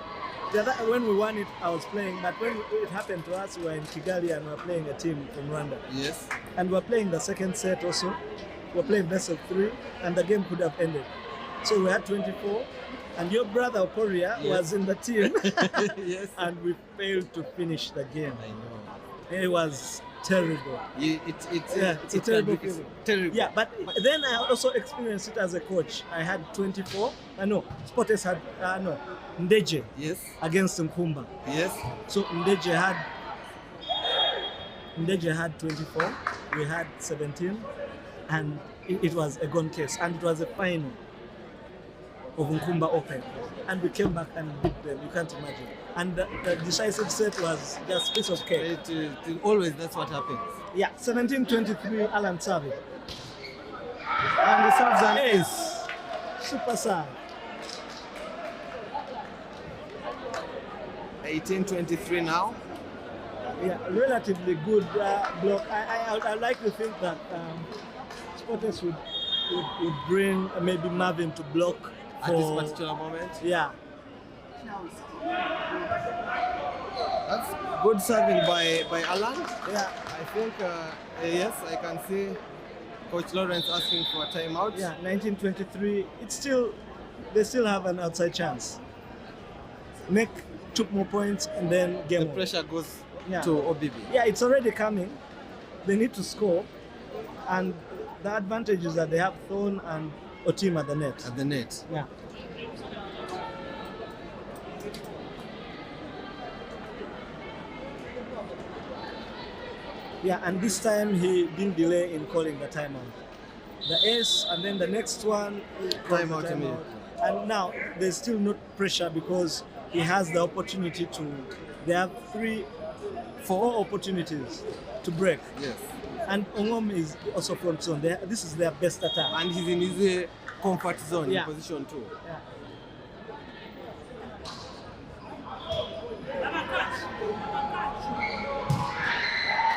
When we won it, I was playing. But when it happened to us, we were in Kigali and we were playing a team from Rwanda. Yes. And we were playing the second set also. We were playing best of 3, and the game could have ended. So we had 24, and your brother Oporia was in the team. Yes. And we failed to finish the game. I know. It was terrible. It's a terrible feeling. Terrible. Yeah, but then I also experienced it as a coach. I had 24. Spotters had Ndeje. Yes. Against Nkumba. Yes. So Ndeje had 24. We had 17, and it was a gone case, and it was a final of Nkumba Open, and we came back and beat them. You can't imagine. And the decisive set was just piece of cake. Always, that's what happens. Yeah, 17-23, Alan Savi. And the serves an ace. Super serve. 18-23 now. Yeah, relatively good block. I like to think that spotters would bring maybe Marvin to block at this particular moment. Yeah. That's good serving by Alan. Yeah. I think, yes, I can see Coach Lawrence asking for a timeout. Yeah, 19-23. They still have an outside chance. Make 2 more points and then game The pressure goes to OBB. Yeah, it's already coming. They need to score. And the advantage is that they have Thorn and Otim at the net. At the net. Yeah. Yeah, and this time he didn't delay in calling the timeout. The ace, and then the next one, timeout. And now there's still no pressure because he has the opportunity they have 4 opportunities to break. Yes. And Ongom is also front zone. This is their best attack. And he's in his comfort zone in position 2. Yeah.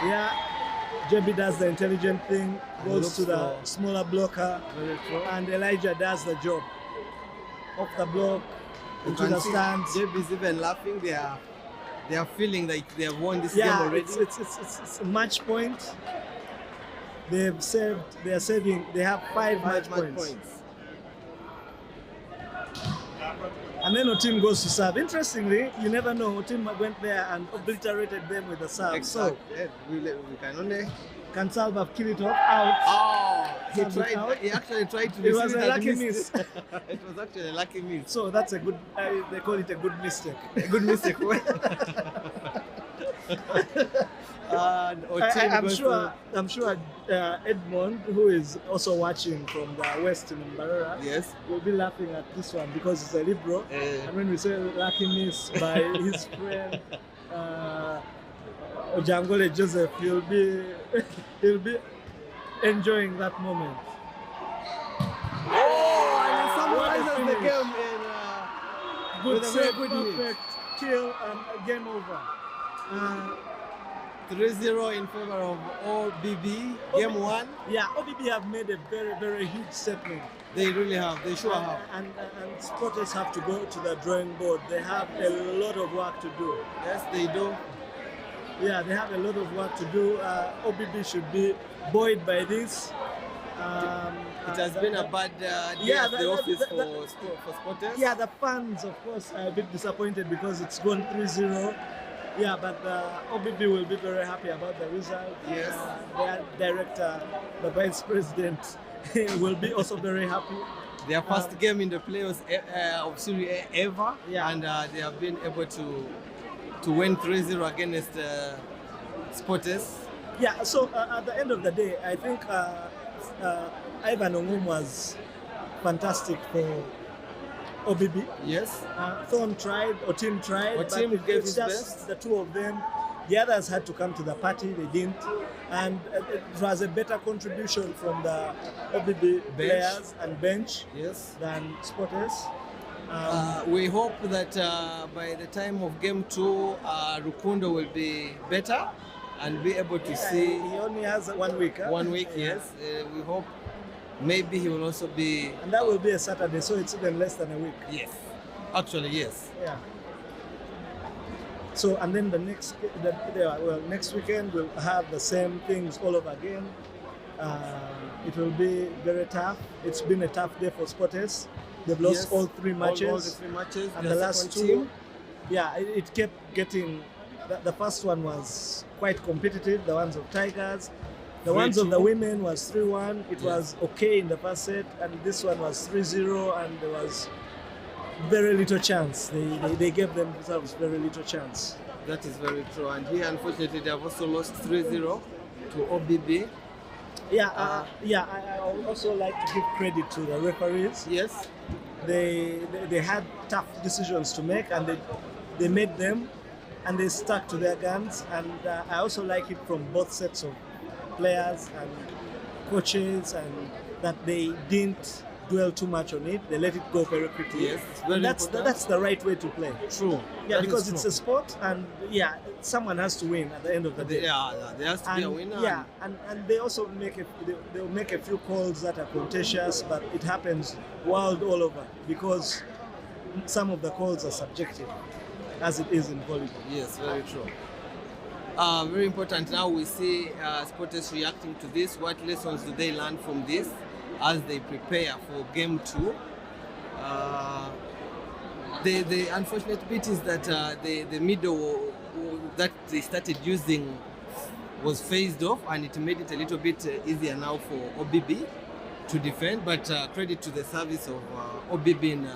Yeah, JB does the intelligent thing, goes to the smaller blocker, and Elijah does the job. Off the block, into the stands. JB is even laughing. They are feeling like they have won this game already. It's a match point. They have 5 match points. And then Otim goes to serve. Interestingly, you never know. Otim went there and obliterated them with the serve. Exactly. So we can only. Can Salva kill it off out? Oh, he actually tried to. It was a lucky miss. It was actually a lucky miss. So that's a good. They call it a good mistake. A good mistake. I'm sure Edmond, who is also watching from the west in Mbarara, yes, will be laughing at this one because it's a liberal. And when we say lucky miss by his friend Ojangole Joseph, he'll be enjoying that moment. Oh, and it What a summarizes the finish. game in Good with a very save, good hit. perfect kill, and game over. 3-0 in favor of OBB. Game one. Yeah, OBB have made a very, very huge statement. They really have. They sure have. And supporters have to go to the drawing board. They have a lot of work to do. Yes, they do. Yeah, they have a lot of work to do. OBB should be buoyed by this. It has been a bad day at the office for supporters. Yeah, the fans, of course, are a bit disappointed because it's gone 3-0. Yeah, but OBB will be very happy about the result. Yes. Their director, the vice president, will be also very happy. Their first game in the playoffs of Serie A ever, Yeah. and they have been able to win 3-0 against Sporters. Yeah, so at the end of the day, I think Ivan Ongum was fantastic for OBB. Yes. Thorn tried, Otim tried, Otim but gave it's his just best. the two of them. The others had to come to the party, they didn't. And it was a better contribution from the OBB players and bench Yes. than Sporters. We hope that by the time of game 2, Rukundo will be better and be able to see He only has 1 week. Huh? 1 week. Yeah. Yes. We hope maybe he will also be. And that will be a Saturday, so it's even less than a week. Yes. Actually, yes. Yeah. So, and then next weekend we'll have the same things all over again. It will be very tough. It's been a tough day for Sporters. They've lost Yes. all 3 matches. All the 3 matches. And Their the last second 2, team. yeah, it kept getting. The first one was quite competitive. The ones of Tigers, the ones of the 3-2. women was 3-1. It Yes. was okay in the first set, and this one was 3-0, and there was very little chance. They gave themselves very little chance. That is very true. And here, unfortunately, they have also lost 3-0 to OBB. Yeah, I would also like to give credit to the referees. Yes. They had tough decisions to make, and they made them, and they stuck to their guns. And I also like it from both sets of players and coaches, and that they didn't dwell too much on it. They let it go very quickly. Yes, very And important. that's the right way to play. True. Yeah, That because is it's true. a sport, and yeah, someone has to win at the end of the day. Yeah, there has to be a And, winner. yeah, and they also they'll make a few calls that are contentious, but it happens world all over because some of the calls are subjective, as it is in volleyball. Yes, very true. Very important. Now we see sporters reacting to this. What lessons do they learn from this as they prepare for game 2? The unfortunate bit is that the middle that they started using was phased off, and it made it a little bit easier now for OBB to defend. But credit to the service of OBB in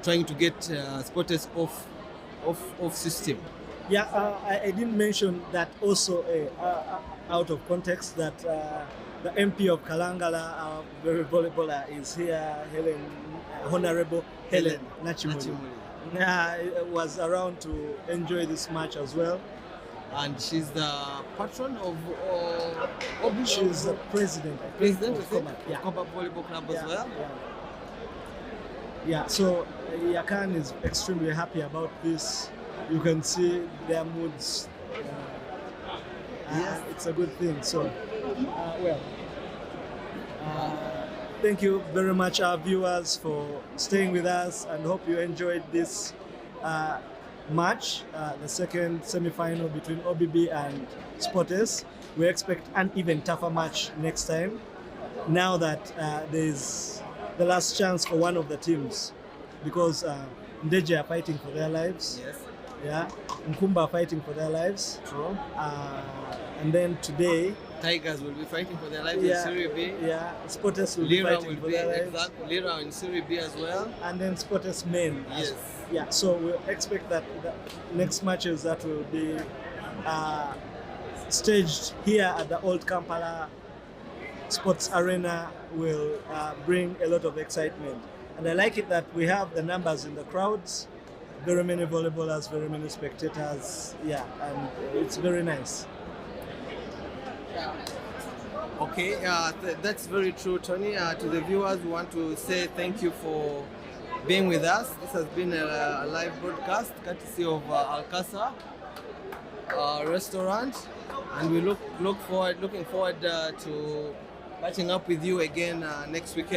trying to get sporters off system. Yeah, I didn't mention that also out of context that the MP of Kalangala, our very volleyballer, is here, Honorable Helen Nachimuli. Was around to enjoy this match as well. And she's the patron of OBB. She's the president President of Comac. of Comac Volleyball Club as well. Yeah, so Yakan is extremely happy about this. You can see their moods. Yes. It's a good thing. So, thank you very much, our viewers, for staying with us, and hope you enjoyed this match, the second semi-final between OBB and Sporters. We expect an even tougher match next time, now that there's the last chance for one of the teams, because Ndeje are fighting for their lives. Yes. Yeah, Nkumba are fighting for their lives. True. And then today, Tigers will be fighting for their lives yeah, in Serie B. yeah, Sporters will be Lira fighting will for be their lives. exactly. Lira in Serie B as well. And then Sporters men. Yes. Yeah, so we'll expect that the next matches that will be staged here at the old Kampala Sports Arena will bring a lot of excitement. And I like it that we have the numbers in the crowds, very many volleyballers, very many spectators, yeah, and it's very nice. Okay, that's very true, Tony. To the viewers, we want to say thank you for being with us. This has been a live broadcast courtesy of Alcasa restaurant, and we looking forward to catching up with you again next weekend.